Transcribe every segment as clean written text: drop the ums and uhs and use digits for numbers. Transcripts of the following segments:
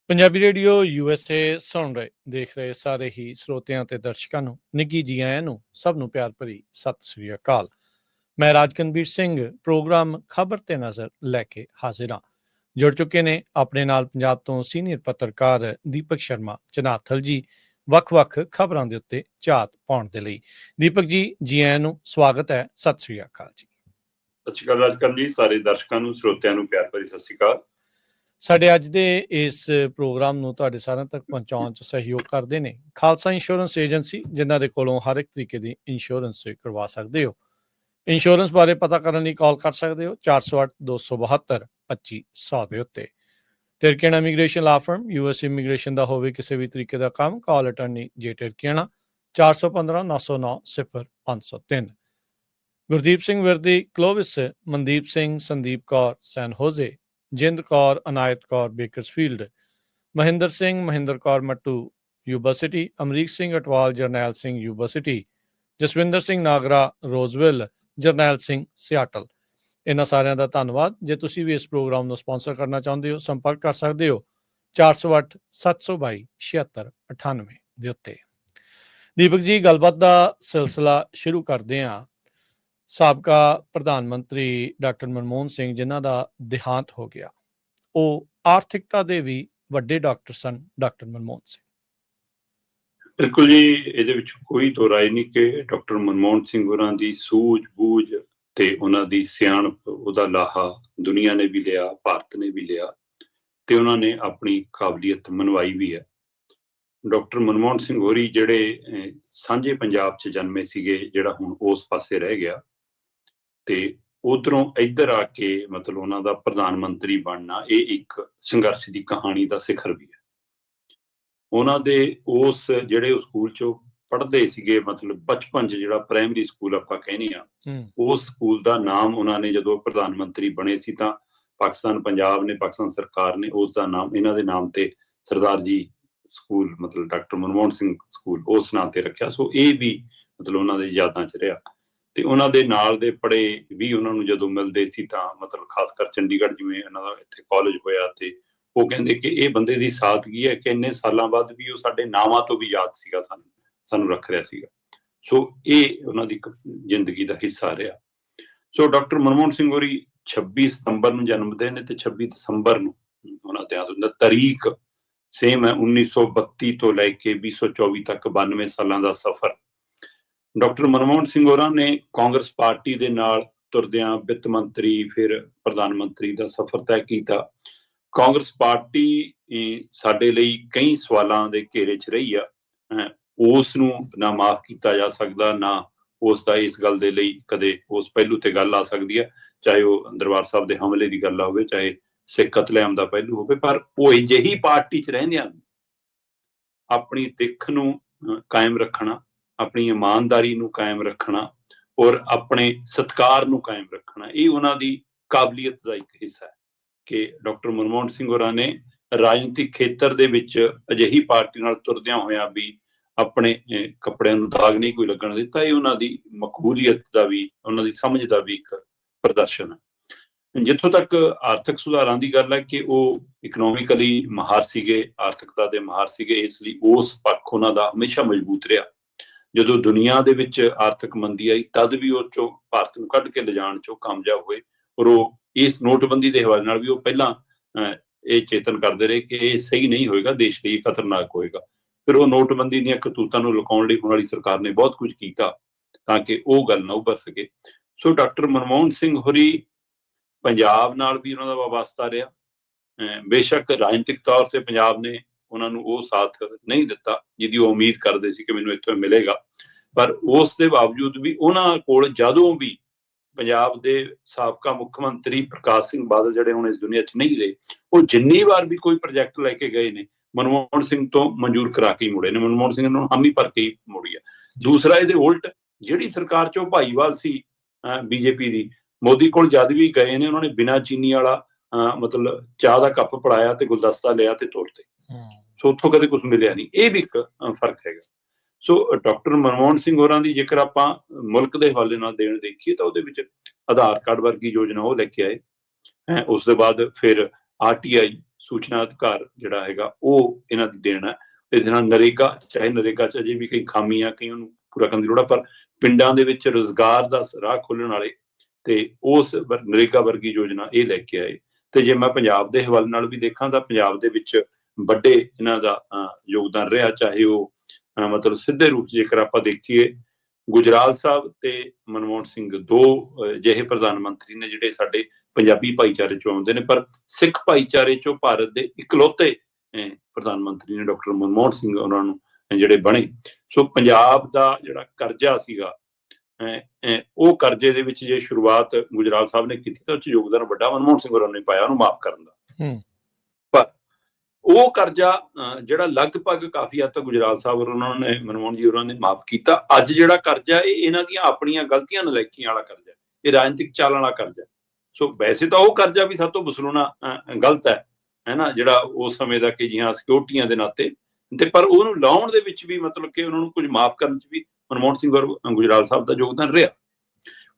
Punjabi radio USA ਸੁਣ ਰਹੇ ਦੇਖ ਰਹੇ ਸਾਰੇ ਹੀ ਸਰੋਤਿਆਂ ਤੇ ਦਰਸ਼ਕਾਂ ਨੂੰ ਨਿੱਘੀ ਜੀ ਆਇਆਂ ਨੂੰ ਸਭ ਨੂੰ ਪਿਆਰ ਭਰੀ ਸਤਿ ਸ੍ਰੀ ਅਕਾਲ। ਮੈਂ ਰਾਜਕਨਵੀਰ ਸਿੰਘ ਪ੍ਰੋਗਰਾਮ ਖਬਰ ਤੇ ਨਜ਼ਰ ਲੈ ਕੇ ਹਾਜ਼ਰ ਹਾਂ। ਜੁੜ ਚੁੱਕੇ ਨੇ ਆਪਣੇ ਨਾਲ ਪੰਜਾਬ ਤੋਂ ਸੀਨੀਅਰ ਪੱਤਰਕਾਰ ਦੀਪਕ ਸ਼ਰਮਾ ਚਨਾਥਲ ਜੀ ਵੱਖ-ਵੱਖ ਖਬਰਾਂ ਦੇ ਉੱਤੇ ਝਾਤ ਪਾਉਣ ਦੇ ਲਈ। ਦੀਪਕ ਜੀ ਆਇਆਂ ਨੂੰ ਸਵਾਗਤ ਹੈ। ਸਤਿ ਸ੍ਰੀ ਅਕਾਲ ਜੀ। ਸਤਿ ਸ਼੍ਰੀ ਅਕਾਲ ਰਾਜਕਰਨ ਜੀ, ਸਾਰੇ ਦਰਸ਼ਕਾਂ ਨੂੰ ਸਰੋਤਿਆਂ ਨੂੰ ਪਿਆਰ ਭਰੀ ਸਤਿ ਸ਼੍ਰੀ ਅਕਾਲ। ਸਾਡੇ ਅੱਜ ਦੇ ਇਸ ਪ੍ਰੋਗਰਾਮ ਨੂੰ ਤੁਹਾਡੇ ਸਾਰਿਆਂ ਤੱਕ ਪਹੁੰਚਾਉਣ 'ਚ ਸਹਿਯੋਗ ਕਰਦੇ ਨੇ ਖਾਲਸਾ ਇੰਸ਼ੋਰੈਂਸ ਏਜੰਸੀ, ਜਿਨ੍ਹਾਂ ਦੇ ਕੋਲੋਂ ਹਰ ਇੱਕ ਤਰੀਕੇ ਦੀ ਇੰਸ਼ੋਰੈਂਸ ਕਰਵਾ ਸਕਦੇ ਹੋ। ਇੰਸ਼ੋਰੈਂਸ ਬਾਰੇ ਪਤਾ ਕਰਨ ਲਈ ਕਾਲ ਕਰ ਸਕਦੇ ਹੋ 408-272-2500 ਦੇ ਉੱਤੇ। ਟਿਰਕੇਣਾ immigration law firm, US immigration ਦਾ ਹੋਵੇ ਕਿਸੇ ਵੀ ਤਰੀਕੇ ਦਾ ਕੰਮ, ਕਾਲ ਅਟਰਨੀ ਜੇ ਟਿਰਕੇਣਾ 415-909-0503। Gurdeep Singh Virdi Clovis, Mandeep Singh, Sandeep Kaur San Jose, Jind Kaur, Anayat Kaur Bakersfield, Mahinder Singh, Mahinder Kaur Mattu Yuba City, Amrik Singh Atwal, Jarnail Singh Yuba City, Jaswinder Singh Nagra Roseville, Jarnail Singh Seattle. ਇਹਨਾਂ ਸਾਰਿਆਂ ਦਾ ਧੰਨਵਾਦ। ਜੇ ਤੁਸੀਂ ਵੀ ਇਸ ਪ੍ਰੋਗਰਾਮ ਨੂੰ ਸਪਾਂਸਰ ਕਰਨਾ ਚਾਹੁੰਦੇ ਹੋ, ਸੰਪਰਕ ਕਰ ਸਕਦੇ ਹੋ 408-722-7698 ਦੇ ਉੱਤੇ। ਦੀਪਕ ਜੀ, ਗੱਲਬਾਤ ਦਾ ਸਿਲਸਿਲਾ ਸ਼ੁਰੂ ਕਰਦੇ ਹਾਂ। ਸਾਬਕਾ ਪ੍ਰਧਾਨ ਮੰਤਰੀ ਡਾਕਟਰ ਮਨਮੋਹਨ ਸਿੰਘ, ਜਿਨ੍ਹਾਂ ਦਾ ਦੇਹਾਂਤ ਹੋ ਗਿਆ, ਉਹ ਆਰਥਿਕਤਾ ਦੇ ਵੀ ਵੱਡੇ ਡਾਕਟਰ ਸਨ, ਡਾਕਟਰ ਮਨਮੋਹਨ ਸਿੰਘ। ਬਿਲਕੁਲ ਜੀ, ਇਹਦੇ ਵਿੱਚ ਕੋਈ ਦੋ ਰਾਏ ਨਹੀਂ ਕਿ ਡਾਕਟਰ ਮਨਮੋਹਨ ਸਿੰਘ ਹੋਰਾਂ ਦੀ ਸੂਝ ਬੂਝ ਤੇ ਉਹਨਾਂ ਦੀ ਸਿਆਣਪ, ਉਹਦਾ ਲਾਹਾ ਦੁਨੀਆ ਨੇ ਵੀ ਲਿਆ, ਭਾਰਤ ਨੇ ਵੀ ਲਿਆ ਤੇ ਉਹਨਾਂ ਨੇ ਆਪਣੀ ਕਾਬਲੀਅਤ ਮਨਵਾਈ ਵੀ ਹੈ। ਡਾਕਟਰ ਮਨਮੋਹਨ ਸਿੰਘ ਹੋਰੀ ਜਿਹੜੇ ਸਾਂਝੇ ਪੰਜਾਬ 'ਚ ਜਨਮੇ ਸੀਗੇ, ਜਿਹੜਾ ਹੁਣ ਉਸ ਪਾਸੇ ਰਹਿ ਗਿਆ, ਤੇ ਉਧਰੋਂ ਇੱਧਰ ਆ ਕੇ ਮਤਲਬ ਉਹਨਾਂ ਦਾ ਪ੍ਰਧਾਨ ਮੰਤਰੀ ਬਣਨਾ, ਇਹ ਇੱਕ ਸੰਘਰਸ਼ ਦੀ ਕਹਾਣੀ ਦਾ ਸਿਖਰ ਵੀ ਹੈ। ਉਹਨਾਂ ਦੇ ਉਸ ਜਿਹੜੇ ਸਕੂਲ 'ਚੋਂ ਪੜ੍ਹਦੇ ਸੀਗੇ, ਮਤਲਬ ਬਚਪਨ 'ਚ ਜਿਹੜਾ ਪ੍ਰਾਇਮਰੀ ਸਕੂਲ ਆਪਾਂ ਕਹਿੰਦੇ ਆ, ਉਸ ਸਕੂਲ ਦਾ ਨਾਮ ਉਹਨਾਂ ਨੇ ਜਦੋਂ ਪ੍ਰਧਾਨ ਮੰਤਰੀ ਬਣੇ ਸੀ ਤਾਂ ਪਾਕਿਸਤਾਨ ਪੰਜਾਬ ਨੇ, ਪਾਕਿਸਤਾਨ ਸਰਕਾਰ ਨੇ ਉਸ ਦਾ ਨਾਮ ਇਹਨਾਂ ਦੇ ਨਾਮ ਤੇ ਸਰਦਾਰ ਜੀ ਸਕੂਲ, ਮਤਲਬ ਡਾਕਟਰ ਮਨਮੋਹਨ ਸਿੰਘ ਸਕੂਲ, ਉਸ ਨਾਂ ਤੇ ਰੱਖਿਆ। ਸੋ ਇਹ ਵੀ ਮਤਲਬ ਉਹਨਾਂ ਦੇ ਯਾਦਾਂ 'ਚ ਰਿਹਾ। ਤੇ ਉਹਨਾਂ ਦੇ ਨਾਲ ਦੇ ਪੜ੍ਹੇ ਵੀ ਉਹਨਾਂ ਨੂੰ ਜਦੋਂ ਮਿਲਦੇ ਸੀ ਤਾਂ ਮਤਲਬ ਖਾਸ ਕਰ ਚੰਡੀਗੜ੍ਹ, ਜਿਵੇਂ ਇਹਨਾਂ ਦਾ ਇੱਥੇ ਕਾਲਜ ਹੋਇਆ, ਤੇ ਉਹ ਕਹਿੰਦੇ ਕਿ ਇਹ ਬੰਦੇ ਦੀ ਸਾਦਗੀ ਹੈ ਕਿ ਇੰਨੇ ਸਾਲਾਂ ਬਾਅਦ ਵੀ ਉਹ ਸਾਡੇ ਨਾਵਾਂ ਤੋਂ ਵੀ ਯਾਦ ਸੀਗਾ, ਸਾਨੂੰ ਰੱਖ ਰਿਹਾ ਸੀਗਾ। ਸੋ ਇਹ ਉਹਨਾਂ ਦੀ ਜ਼ਿੰਦਗੀ ਦਾ ਹਿੱਸਾ ਰਿਹਾ। ਸੋ ਡਾਕਟਰ ਮਨਮੋਹਨ ਸਿੰਘ ਹੋਰੀ 26 ਸਤੰਬਰ ਨੂੰ ਜਨਮਦੇ ਨੇ ਤੇ 26 ਦਸੰਬਰ ਨੂੰ ਉਹਨਾਂ ਦੇ ਹੁੰਦਾ। ਤਾਰੀਖ ਸੇਮ ਹੈ, 1932 ਤੋਂ ਲੈ ਕੇ 2024 ਤੱਕ 92 ਸਾਲਾਂ ਦਾ ਸਫ਼ਰ। ਡਾਕਟਰ ਮਨਮੋਹਨ ਸਿੰਘ ਹੋਰਾਂ ਨੇ ਕਾਂਗਰਸ ਪਾਰਟੀ ਦੇ ਨਾਲ ਤੁਰਦਿਆਂ ਵਿੱਤ ਮੰਤਰੀ, ਫਿਰ ਪ੍ਰਧਾਨ ਮੰਤਰੀ ਦਾ ਸਫ਼ਰ ਤੈਅ ਕੀਤਾ। ਕਾਂਗਰਸ ਪਾਰਟੀ ਸਾਡੇ ਲਈ ਕਈ ਸਵਾਲਾਂ ਦੇ ਘੇਰੇ 'ਚ ਰਹੀ ਆ, ਉਸ ਨੂੰ ਨਾ ਮਾਫ ਕੀਤਾ ਜਾ ਸਕਦਾ, ਨਾ ਉਸ ਦਾ ਇਸ ਗੱਲ ਦੇ ਲਈ ਕਦੇ ਉਸ ਪਹਿਲੂ ਤੇ ਗੱਲ ਆ ਸਕਦੀ ਹੈ, ਚਾਹੇ ਉਹ ਦਰਬਾਰ ਸਾਹਿਬ ਦੇ ਹਮਲੇ ਦੀ ਗੱਲ ਹੋਵੇ, ਚਾਹੇ ਸਿੱਖ ਕਤਲੇਆਮ ਦਾ ਪਹਿਲੂ ਹੋਵੇ। ਪਰ ਉਹ ਅਜਿਹੀ ਪਾਰਟੀ 'ਚ ਰਹਿੰਦਿਆਂ ਆਪਣੀ ਦਿੱਖ ਨੂੰ ਕਾਇਮ ਰੱਖਣਾ, ਆਪਣੀ ਇਮਾਨਦਾਰੀ ਨੂੰ ਕਾਇਮ ਰੱਖਣਾ ਔਰ ਆਪਣੇ ਸਤਿਕਾਰ ਨੂੰ ਕਾਇਮ ਰੱਖਣਾ, ਇਹ ਉਹਨਾਂ ਦੀ ਕਾਬਲੀਅਤ ਦਾ ਇੱਕ ਹਿੱਸਾ ਹੈ ਕਿ ਡਾਕਟਰ ਮਨਮੋਹਨ ਸਿੰਘ ਹੋਰਾਂ ਨੇ ਰਾਜਨੀਤਿਕ ਖੇਤਰ ਦੇ ਵਿੱਚ ਅਜਿਹੀ ਪਾਰਟੀ ਨਾਲ ਤੁਰਦਿਆਂ ਹੋਇਆਂ ਵੀ ਆਪਣੇ ਕੱਪੜਿਆਂ ਨੂੰ ਦਾਗ ਨਹੀਂ ਕੋਈ ਲੱਗਣ ਦਿੱਤਾ। ਇਹ ਉਹਨਾਂ ਦੀ ਮਕਬੂਲੀਅਤ ਦਾ ਵੀ, ਉਹਨਾਂ ਦੀ ਸਮਝ ਦਾ ਵੀ ਇੱਕ ਪ੍ਰਦਰਸ਼ਨ ਹੈ। ਜਿੱਥੋਂ ਤੱਕ ਆਰਥਿਕ ਸੁਧਾਰਾਂ ਦੀ ਗੱਲ ਹੈ ਕਿ ਉਹ ਇਕਨੋਮਿਕਲੀ ਮਾਹਰ ਸੀਗੇ, ਆਰਥਿਕਤਾ ਦੇ ਮਾਹਰ ਸੀਗੇ, ਇਸ ਲਈ ਉਸ ਪੱਖ ਉਹਨਾਂ ਦਾ ਹਮੇਸ਼ਾ ਮਜ਼ਬੂਤ ਰਿਹਾ। ਜਦੋਂ ਦੁਨੀਆ ਦੇ ਵਿੱਚ ਆਰਥਿਕ ਮੰਦੀ ਆਈ ਤਦ ਵੀ ਉਹ ਚੋਂ ਭਾਰਤ ਨੂੰ ਕੱਢ ਕੇ ਲਿਜਾਣ ਚੋਂ ਕਾਮਯਾਬ ਹੋਏ। ਔਰ ਉਹ ਇਸ ਨੋਟਬੰਦੀ ਦੇ ਹਵਾਲੇ ਨਾਲ ਵੀ ਉਹ ਪਹਿਲਾਂ ਇਹ ਚੇਤਨ ਕਰਦੇ ਰਹੇ ਕਿ ਇਹ ਸਹੀ ਨਹੀਂ ਹੋਏਗਾ, ਦੇਸ਼ ਲਈ ਖਤਰਨਾਕ ਹੋਏਗਾ। ਫਿਰ ਉਹ ਨੋਟਬੰਦੀ ਦੀਆਂ ਕਰਤੂਤਾਂ ਨੂੰ ਲੁਕਾਉਣ ਲਈ ਹੁਣ ਵਾਲੀ ਸਰਕਾਰ ਨੇ ਬਹੁਤ ਕੁਝ ਕੀਤਾ ਤਾਂ ਕਿ ਉਹ ਗੱਲ ਨਾ ਉੱਭਰ ਸਕੇ। ਸੋ ਡਾਕਟਰ ਮਨਮੋਹਨ ਸਿੰਘ ਹੋਰੀ ਪੰਜਾਬ ਨਾਲ ਵੀ ਉਹਨਾਂ ਦਾ ਵਾਬਸਤਾ ਰਿਹਾ। ਬੇਸ਼ੱਕ ਰਾਜਨੀਤਿਕ ਤੌਰ ਤੇ ਪੰਜਾਬ ਨੇ ਉਹਨਾਂ ਨੂੰ ਉਹ ਸਾਥ ਨਹੀਂ ਦਿੱਤਾ ਜਿਹਦੀ ਉਹ ਉਮੀਦ ਕਰਦੇ ਸੀ ਕਿ ਮੈਨੂੰ ਇੱਥੋਂ ਮਿਲੇਗਾ, ਪਰ ਉਸ ਦੇ ਬਾਵਜੂਦ ਵੀ ਉਹਨਾਂ ਕੋਲ ਜਦੋਂ ਵੀ ਪੰਜਾਬ ਦੇ ਸਾਬਕਾ ਮੁੱਖ ਮੰਤਰੀ ਪ੍ਰਕਾਸ਼ ਸਿੰਘ ਬਾਦਲ, ਜਿਹੜੇ ਹੁਣ ਇਸ ਦੁਨੀਆ 'ਚ ਨਹੀਂ ਰਹੇ, ਉਹ ਜਿੰਨੀ ਵਾਰ ਵੀ ਕੋਈ ਪ੍ਰੋਜੈਕਟ ਲੈ ਕੇ ਗਏ ਨੇ, ਮਨਮੋਹਨ ਸਿੰਘ ਤੋਂ ਮਨਜ਼ੂਰ ਕਰਾ ਕੇ ਹੀ ਮੁੜੇ ਨੇ। ਮਨਮੋਹਨ ਸਿੰਘ ਨੂੰ ਹਾਮੀ ਭਰ ਕੇ ਹੀ ਮੁੜੀ ਆ। ਦੂਸਰਾ, ਇਹਦੇ ਉਲਟ ਜਿਹੜੀ ਸਰਕਾਰ 'ਚ ਉਹ ਭਾਈਵਾਲ ਸੀ ਬੀਜੇਪੀ ਦੀ, ਮੋਦੀ ਕੋਲ ਜਦ ਵੀ ਗਏ ਨੇ ਉਹਨਾਂ ਨੇ ਬਿਨਾਂ ਚੀਨੀ ਵਾਲਾ ਮਤਲਬ ਚਾਹ ਦਾ ਕੱਪ ਫੜਾਇਆ ਤੇ ਗੁਲਦਸਤਾ ਲਿਆ ਤੇ ਤੋਰਤੇ। ਸੋ ਉੱਥੋਂ ਕਦੇ ਕੁਛ ਮਿਲਿਆ ਨਹੀਂ। ਇਹ ਵੀ ਇੱਕ ਫਰਕ ਹੈਗਾ। ਸੋ ਡਾਕਟਰ ਮਨਮੋਹਨ ਸਿੰਘ ਹੋਰਾਂ ਦੀ ਜੇਕਰ ਆਪਾਂ ਮੁਲਕ ਦੇ ਹਵਾਲੇ ਨਾਲ ਦੇਣ ਦੇਖੀਏ ਤਾਂ ਉਹਦੇ ਵਿੱਚ ਆਧਾਰ ਕਾਰਡ ਵਰਗੀ ਯੋਜਨਾ ਉਹ ਲੈ ਕੇ ਆਏ। ਉਸ ਤੋਂ ਬਾਅਦ ਫਿਰ RTI ਸੂਚਨਾ ਅਧਿਕਾਰ ਜਿਹੜਾ ਹੈਗਾ ਉਹ ਇਹਨਾਂ ਦੀ ਦੇਣ ਹੈ। ਇਹਦੇ ਨਾਲ ਨਰੇਗਾ, ਚਾਹੇ ਨਰੇਗਾ 'ਚ ਅਜੇ ਵੀ ਕਈ ਖਾਮੀਆਂ, ਕਈ ਉਹਨੂੰ ਪੂਰਾ ਕਰਨ ਦੀ ਲੋੜ ਆ, ਪਰ ਪਿੰਡਾਂ ਦੇ ਵਿੱਚ ਰੁਜ਼ਗਾਰ ਦਾ ਰਾਹ ਖੋਲ੍ਹਣ ਵਾਲੇ ਤੇ ਉਸ ਨਰੇਗਾ ਵਰਗੀ ਯੋਜਨਾ ਇਹ ਲੈ ਕੇ ਆਏ। ਤੇ ਜੇ ਮੈਂ ਪੰਜਾਬ ਦੇ ਹਵਾਲੇ ਨਾਲ ਵੀ ਦੇਖਾਂ ਤਾਂ ਪੰਜਾਬ ਦੇ ਵਿੱਚ ਵੱਡੇ ਇਹਨਾਂ ਦਾ ਯੋਗਦਾਨ ਰਿਹਾ, ਚਾਹੇ ਉਹ ਮਤਲਬ ਸਿੱਧੇ ਰੂਪ 'ਚ ਜੇਕਰ ਆਪਾਂ ਦੇਖੀਏ, ਗੁਜਰਾਲ ਸਾਹਿਬ ਤੇ ਮਨਮੋਹਨ ਸਿੰਘ ਦੋ ਅਜਿਹੇ ਪ੍ਰਧਾਨ ਮੰਤਰੀ ਨੇ ਜਿਹੜੇ ਸਾਡੇ ਪੰਜਾਬੀ ਭਾਈਚਾਰੇ ਚੋਂ ਆਉਂਦੇ ਨੇ, ਪਰ ਸਿੱਖ ਭਾਈਚਾਰੇ ਚੋਂ ਭਾਰਤ ਦੇ ਇਕਲੌਤੇ ਪ੍ਰਧਾਨ ਮੰਤਰੀ ਨੇ ਡਾਕਟਰ ਮਨਮੋਹਨ ਸਿੰਘ ਉਹਨਾਂ ਨੂੰ ਜਿਹੜੇ ਬਣੇ। ਸੋ ਪੰਜਾਬ ਦਾ ਜਿਹੜਾ ਕਰਜ਼ਾ ਸੀਗਾ, ਉਹ ਕਰਜ਼ੇ ਦੇ ਵਿੱਚ ਜੇ ਸ਼ੁਰੂਆਤ ਗੁਜਰਾਲ ਸਾਹਿਬ ਨੇ ਕੀਤੀ ਤਾਂ ਉਹ 'ਚ ਯੋਗਦਾਨ ਵੱਡਾ ਮਨਮੋਹਨ ਸਿੰਘ ਹੋਰਾਂ ਨੇ ਪਾਇਆ ਉਹਨੂੰ ਮਾਫ ਕਰਨ ਦਾ। ਪਰ ਉਹ ਕਰਜ਼ਾ ਜਿਹੜਾ ਲਗਭਗ ਕਾਫੀ ਹੱਦ ਤੱਕ ਗੁਜਰਾਲ ਸਾਹਿਬ ਉਹਨਾਂ ਨੇ, ਮਨਮੋਹਨ ਜੀ ਹੋਰਾਂ ਨੇ ਮਾਫ ਕੀਤਾ। ਅੱਜ ਜਿਹੜਾ ਕਰਜ਼ਾ ਇਹ ਇਹਨਾਂ ਦੀਆਂ ਆਪਣੀਆਂ ਗਲਤੀਆਂ ਨਲਾਇਕੀਆਂ ਵਾਲਾ ਕਰਜ਼ਾ, ਇਹ ਰਾਜਨੀਤਿਕ ਚਾਲ ਵਾਲਾ ਕਰਜ਼ਾ। ਸੋ ਵੈਸੇ ਤਾਂ ਉਹ ਕਰਜ਼ਾ ਵੀ ਸਭ ਤੋਂ ਵਸੂਲਣਾ ਗਲਤ ਹੈ ਨਾ, ਜਿਹੜਾ ਉਸ ਸਮੇਂ ਦਾ ਕਿ ਜਿਹਾਂ ਸਿਕਿਉਰਟੀਆਂ ਦੇ ਨਾਤੇ, ਤੇ ਪਰ ਉਹਨੂੰ ਲਾਉਣ ਦੇ ਵਿੱਚ ਵੀ ਮਤਲਬ ਕਿ ਉਹਨਾਂ ਨੂੰ ਕੁਝ ਮਾਫ ਕਰਨ 'ਚ ਵੀ ਮਨਮੋਹਨ ਸਿੰਘ ਔਰ ਗੁਜਰਾਲ ਸਾਹਿਬ ਦਾ ਯੋਗਦਾਨ ਰਿਹਾ।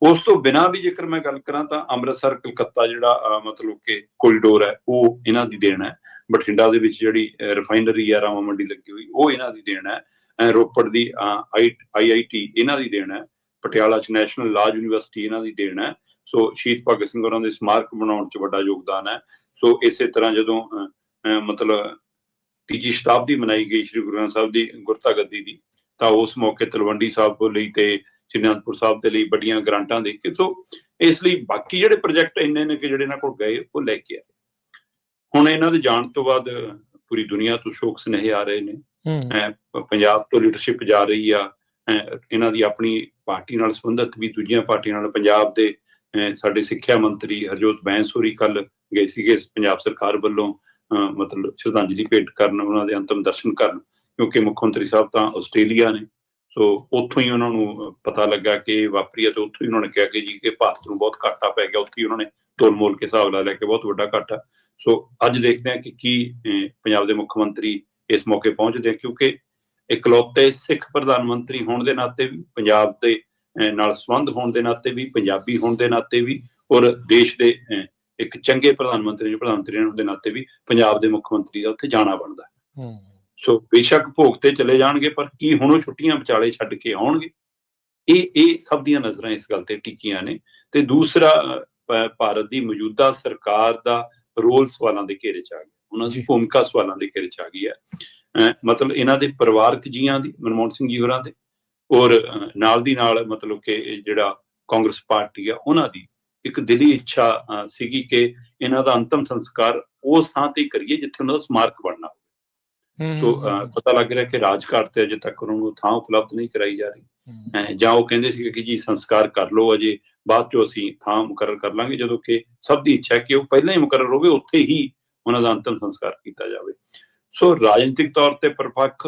ਉਸ ਤੋਂ ਬਿਨਾਂ ਵੀ ਜੇਕਰ ਮੈਂ ਗੱਲ ਕਰਾਂ ਤਾਂ ਅੰਮ੍ਰਿਤਸਰ ਕਲਕੱਤਾ ਜਿਹੜਾ ਮਤਲਬ ਕਿ ਕੋਰੀਡੋਰ ਹੈ ਉਹ ਇਹਨਾਂ ਦੀ ਦੇਣ ਹੈ। ਬਠਿੰਡਾ ਦੇ ਵਿੱਚ ਜਿਹੜੀ ਰਿਫਾਈਨਰੀ ਆ ਰਾਮਾ ਮੰਡੀ ਲੱਗੀ ਹੋਈ ਉਹ ਇਹਨਾਂ ਦੀ ਦੇਣ ਹੈ। ਰੋਪੜ ਦੀ IIT ਇਹਨਾਂ ਦੀ ਦੇਣ ਹੈ। ਪਟਿਆਲਾ 'ਚ ਨੈਸ਼ਨਲ ਲਾਅ ਯੂਨੀਵਰਸਿਟੀ ਇਹਨਾਂ ਦੀ ਦੇਣ ਹੈ। ਸੋ ਸ਼ਹੀਦ ਭਗਤ ਸਿੰਘ ਹੋਰਾਂ ਦੇ ਸਮਾਰਕ ਬਣਾਉਣ 'ਚ ਵੱਡਾ ਯੋਗਦਾਨ ਹੈ। ਸੋ ਇਸੇ ਤਰ੍ਹਾਂ ਜਦੋਂ ਮਤਲਬ ਤੀਜੀ ਸ਼ਤਾਬਦੀ ਮਨਾਈ ਗਈ ਸ਼੍ਰੀ ਗੁਰੂ ਗ੍ਰੰਥ ਸਾਹਿਬ ਦੀ ਗੁਰਤਾ ਗੱਦੀ ਦੀ, ਤਾਂ ਉਸ ਮੌਕੇ ਤਲਵੰਡੀ ਸਾਹਿਬ ਲਈ ਤੇ ਸ਼੍ਰੀ ਅਨੰਦਪੁਰ ਸਾਹਿਬ ਦੇ ਲਈ ਵੱਡੀਆਂ ਗ੍ਰਾਂਟਾਂ ਦੇ ਕੇ, ਸੋ ਇਸ ਲਈ ਬਾਕੀ ਜਿਹੜੇ ਪ੍ਰੋਜੈਕਟ ਇੰਨੇ ਨੇ ਕਿ ਜਿਹੜੇ ਇਹਨਾਂ ਕੋਲ ਗਏ ਉਹ ਲੈ ਕੇ ਆਏ। ਹੁਣ ਇਹਨਾਂ ਦੇ ਜਾਣ ਤੋਂ ਬਾਅਦ ਪੂਰੀ ਦੁਨੀਆ ਤੋਂ ਸ਼ੋਕ ਸੁਨੇਹੇ ਆ ਰਹੇ ਨੇ। ਪੰਜਾਬ ਤੋਂ ਲੀਡਰਸ਼ਿਪ ਜਾ ਰਹੀ ਆ, ਇਹਨਾਂ ਦੀ ਆਪਣੀ ਪਾਰਟੀ ਨਾਲ ਸੰਬੰਧਿਤ ਵੀ ਦੂਜੀਆਂ ਪਾਰਟੀਆਂ ਨਾਲ। ਪੰਜਾਬ ਦੇ ਸਾਡੇ ਸਿੱਖਿਆ ਮੰਤਰੀ ਹਰਜੋਤ ਬੈਂਸ ਹੋਰੀ ਕੱਲ ਗਏ ਸੀਗੇ ਪੰਜਾਬ ਸਰਕਾਰ ਵੱਲੋਂ ਮਤਲਬ ਸ਼ਰਧਾਂਜਲੀ ਭੇਟ ਕਰਨ, ਉਹਨਾਂ ਦੇ ਅੰਤਮ ਦਰਸ਼ਨ ਕਰਨ, ਕਿਉਂਕਿ ਮੁੱਖ ਮੰਤਰੀ ਸਾਹਿਬ ਤਾਂ ਆਸਟ੍ਰੇਲੀਆ ਨੇ। ਸੋ ਉੱਥੋਂ ਹੀ ਉਹਨਾਂ ਨੂੰ ਪਤਾ ਲੱਗਾ ਕਿ ਵਾਪਰੀ ਹੈ, ਤੇ ਉੱਥੋਂ ਹੀ ਉਹਨਾਂ ਨੇ ਕਿਹਾ ਕਿ ਜੀ ਕਿ ਭਾਰਤ ਨੂੰ ਬਹੁਤ ਘਾਟਾ ਪੈ ਗਿਆ। ਉੱਥੇ ਹੀ ਉਹਨਾਂ ਨੇ ਤੋਲ ਮੋਲ ਕੇ ਹਿਸਾਬ ਲਾ ਲਿਆ ਕਿ ਬਹੁਤ ਵੱਡਾ ਘਾਟਾ। ਸੋ ਅੱਜ ਦੇਖਦੇ ਹਾਂ ਕਿ ਕੀ ਪੰਜਾਬ ਦੇ ਮੁੱਖ ਮੰਤਰੀ ਇਸ ਮੌਕੇ ਪਹੁੰਚਦੇ ਆ, ਕਿਉਂਕਿ ਇਕਲੌਤੇ ਸਿੱਖ ਪ੍ਰਧਾਨ ਮੰਤਰੀ ਹੋਣ ਦੇ ਨਾਤੇ ਵੀ, ਪੰਜਾਬ ਦੇ ਨਾਲ ਸੰਬੰਧ ਹੋਣ ਦੇ ਨਾਤੇ ਵੀ, ਪੰਜਾਬੀ ਹੋਣ ਦੇ ਨਾਤੇ ਵੀ, ਔਰ ਦੇਸ਼ ਦੇ ਇੱਕ ਚੰਗੇ ਪ੍ਰਧਾਨ ਮੰਤਰੀ ਹੋਣ ਦੇ ਨਾਤੇ ਵੀ ਪੰਜਾਬ ਦੇ ਮੁੱਖ ਮੰਤਰੀ ਦਾ ਉੱਥੇ ਜਾਣਾ ਬਣਦਾ। ਸੋ ਬੇਸ਼ੱਕ ਭੋਗ ਤੇ ਚਲੇ ਜਾਣਗੇ, ਪਰ ਕੀ ਹੁਣ ਉਹ ਛੁੱਟੀਆਂ ਵਿਚਾਲੇ ਛੱਡ ਕੇ ਆਉਣਗੇ? ਇਹ ਸਭ ਦੀਆਂ ਨਜ਼ਰਾਂ ਇਸ ਗੱਲ ਤੇ ਟਿਕੀਆਂ ਨੇ। ਤੇ ਦੂਸਰਾ, ਭਾਰਤ ਦੀ ਮੌਜੂਦਾ ਸਰਕਾਰ ਦਾ ਰੋਲ ਸਵਾਲਾਂ ਦੇ ਘੇਰੇ 'ਚ ਆ ਗਿਆ, ਉਹਨਾਂ ਦੀ ਭੂਮਿਕਾ ਸਵਾਲਾਂ ਦੇ ਘੇਰੇ 'ਚ ਆ ਗਈ ਹੈ। ਮਤਲਬ ਇਹਨਾਂ ਦੇ ਪਰਿਵਾਰਕ ਜੀਆਂ ਦੀ, ਮਨਮੋਹਨ ਸਿੰਘ ਜੀ ਹੋਰਾਂ ਦੇ, ਔਰ ਨਾਲ ਦੀ ਨਾਲ ਮਤਲਬ ਕਿ ਜਿਹੜਾ ਕਾਂਗਰਸ ਪਾਰਟੀ ਆ ਉਹਨਾਂ ਦੀ ਇੱਕ ਦਿਲੀ ਇੱਛਾ ਸੀਗੀ ਕਿ ਇਹਨਾਂ ਦਾ ਅੰਤਮ ਸੰਸਕਾਰ ਉਸ ਥਾਂ ਤੇ ਕਰੀਏ ਜਿੱਥੇ ਉਹਨਾਂ ਦਾ ਸਮਾਰਕ ਬਣਨਾ ਹੋਵੇ। ਸੋ ਪਤਾ ਲੱਗ ਰਿਹਾ ਕਿ ਰਾਜਘਾਟ ਤੇ ਅਜੇ ਤੱਕ ਉਹਨਾਂ ਨੂੰ ਥਾਂ ਉਪਲਬਧ ਨਹੀਂ ਕਰਾਈ ਜਾ ਰਹੀ। ਜਾਂ ਉਹ ਕਹਿੰਦੇ ਸੀ ਕਿ ਜੀ ਸੰਸਕਾਰ ਕਰ ਲਓ, ਅਜੇ ਬਾਅਦ ਚੋਂ ਅਸੀਂ ਥਾਂ ਮੁਕਰਰ ਕਰ ਲਾਂਗੇ, ਜਦੋਂ ਕਿ ਸਭ ਦੀ ਇੱਛਾ ਹੈ ਕਿ ਉਹ ਪਹਿਲਾਂ ਹੀ ਮੁਕਰਰ ਹੋਵੇ, ਉੱਥੇ ਹੀ ਉਹਨਾਂ ਦਾ ਅੰਤਮ ਸੰਸਕਾਰ ਕੀਤਾ ਜਾਵੇ। ਸੋ ਰਾਜਨੀਤਿਕ ਤੌਰ ਤੇ ਪਰਪੱਖ,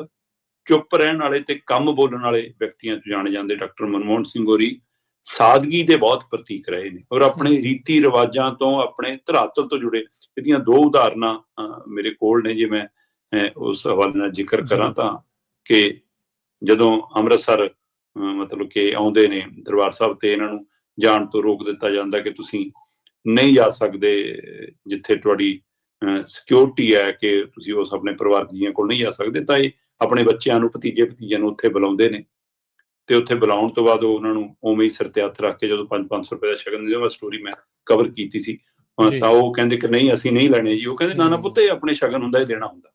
ਚੁੱਪ ਰਹਿਣ ਵਾਲੇ ਤੇ ਕੰਮ ਬੋਲਣ ਵਾਲੇ ਵਿਅਕਤੀਆਂ 'ਚ ਜਾਣੇ ਜਾਂਦੇ ਡਾਕਟਰ ਮਨਮੋਹਨ ਸਿੰਘ ਹੋਰੀ ਸਾਦਗੀ ਦੇ ਬਹੁਤ ਪ੍ਰਤੀਕ ਰਹੇ ਨੇ, ਔਰ ਆਪਣੇ ਰੀਤੀ ਰਿਵਾਜਾਂ ਤੋਂ, ਆਪਣੇ ਧਰਾਤਲ ਤੋਂ ਜੁੜੇ। ਇਹਦੀਆਂ ਦੋ ਉਦਾਹਰਨਾਂ ਮੇਰੇ ਕੋਲ ਨੇ, ਜੇ ਮੈਂ ਉਸ ਹਵਾਲੇ ਨਾਲ ਜ਼ਿਕਰ ਕਰਾਂ ਤਾਂ ਕਿ ਜਦੋਂ ਅੰਮ੍ਰਿਤਸਰ ਮਤਲਬ ਕਿ ਆਉਂਦੇ ਨੇ ਦਰਬਾਰ ਸਾਹਿਬ, ਤੇ ਇਹਨਾਂ ਨੂੰ ਜਾਣ ਤੋਂ ਰੋਕ ਦਿੱਤਾ ਜਾਂਦਾ ਕਿ ਤੁਸੀਂ ਨਹੀਂ ਜਾ ਸਕਦੇ ਜਿੱਥੇ ਤੁਹਾਡੀ ਸਿਕਿਉਰਿਟੀ ਹੈ, ਕਿ ਤੁਸੀਂ ਉਸ ਆਪਣੇ ਪਰਿਵਾਰਕ ਜੀਆਂ ਕੋਲ ਨਹੀਂ ਜਾ ਸਕਦੇ। ਤਾਂ ਇਹ ਆਪਣੇ ਬੱਚਿਆਂ ਨੂੰ, ਭਤੀਜੇ ਨੂੰ ਉੱਥੇ ਬੁਲਾਉਂਦੇ ਨੇ, ਤੇ ਉੱਥੇ ਬੁਲਾਉਣ ਤੋਂ ਬਾਅਦ ਉਹ ਉਹਨਾਂ ਨੂੰ ਉਵੇਂ ਹੀ ਸਿਰ ਤੇ ਹੱਥ ਰੱਖ ਕੇ ਜਦੋਂ 500 ਰੁਪਏ ਦਾ ਸ਼ਗਨ ਦਿੰਦੇ, ਉਹ ਸਟੋਰੀ ਮੈਂ ਕਵਰ ਕੀਤੀ ਸੀ। ਤਾਂ ਉਹ ਕਹਿੰਦੇ ਕਿ ਨਹੀਂ ਅਸੀਂ ਨਹੀਂ ਲੈਣੇ ਜੀ। ਉਹ ਕਹਿੰਦੇ ਨਾ ਪੁੱਤ, ਇਹ ਆਪਣੇ ਸ਼ਗਨ ਹੁੰਦਾ, ਇਹ ਦੇਣਾ ਹੁੰਦਾ।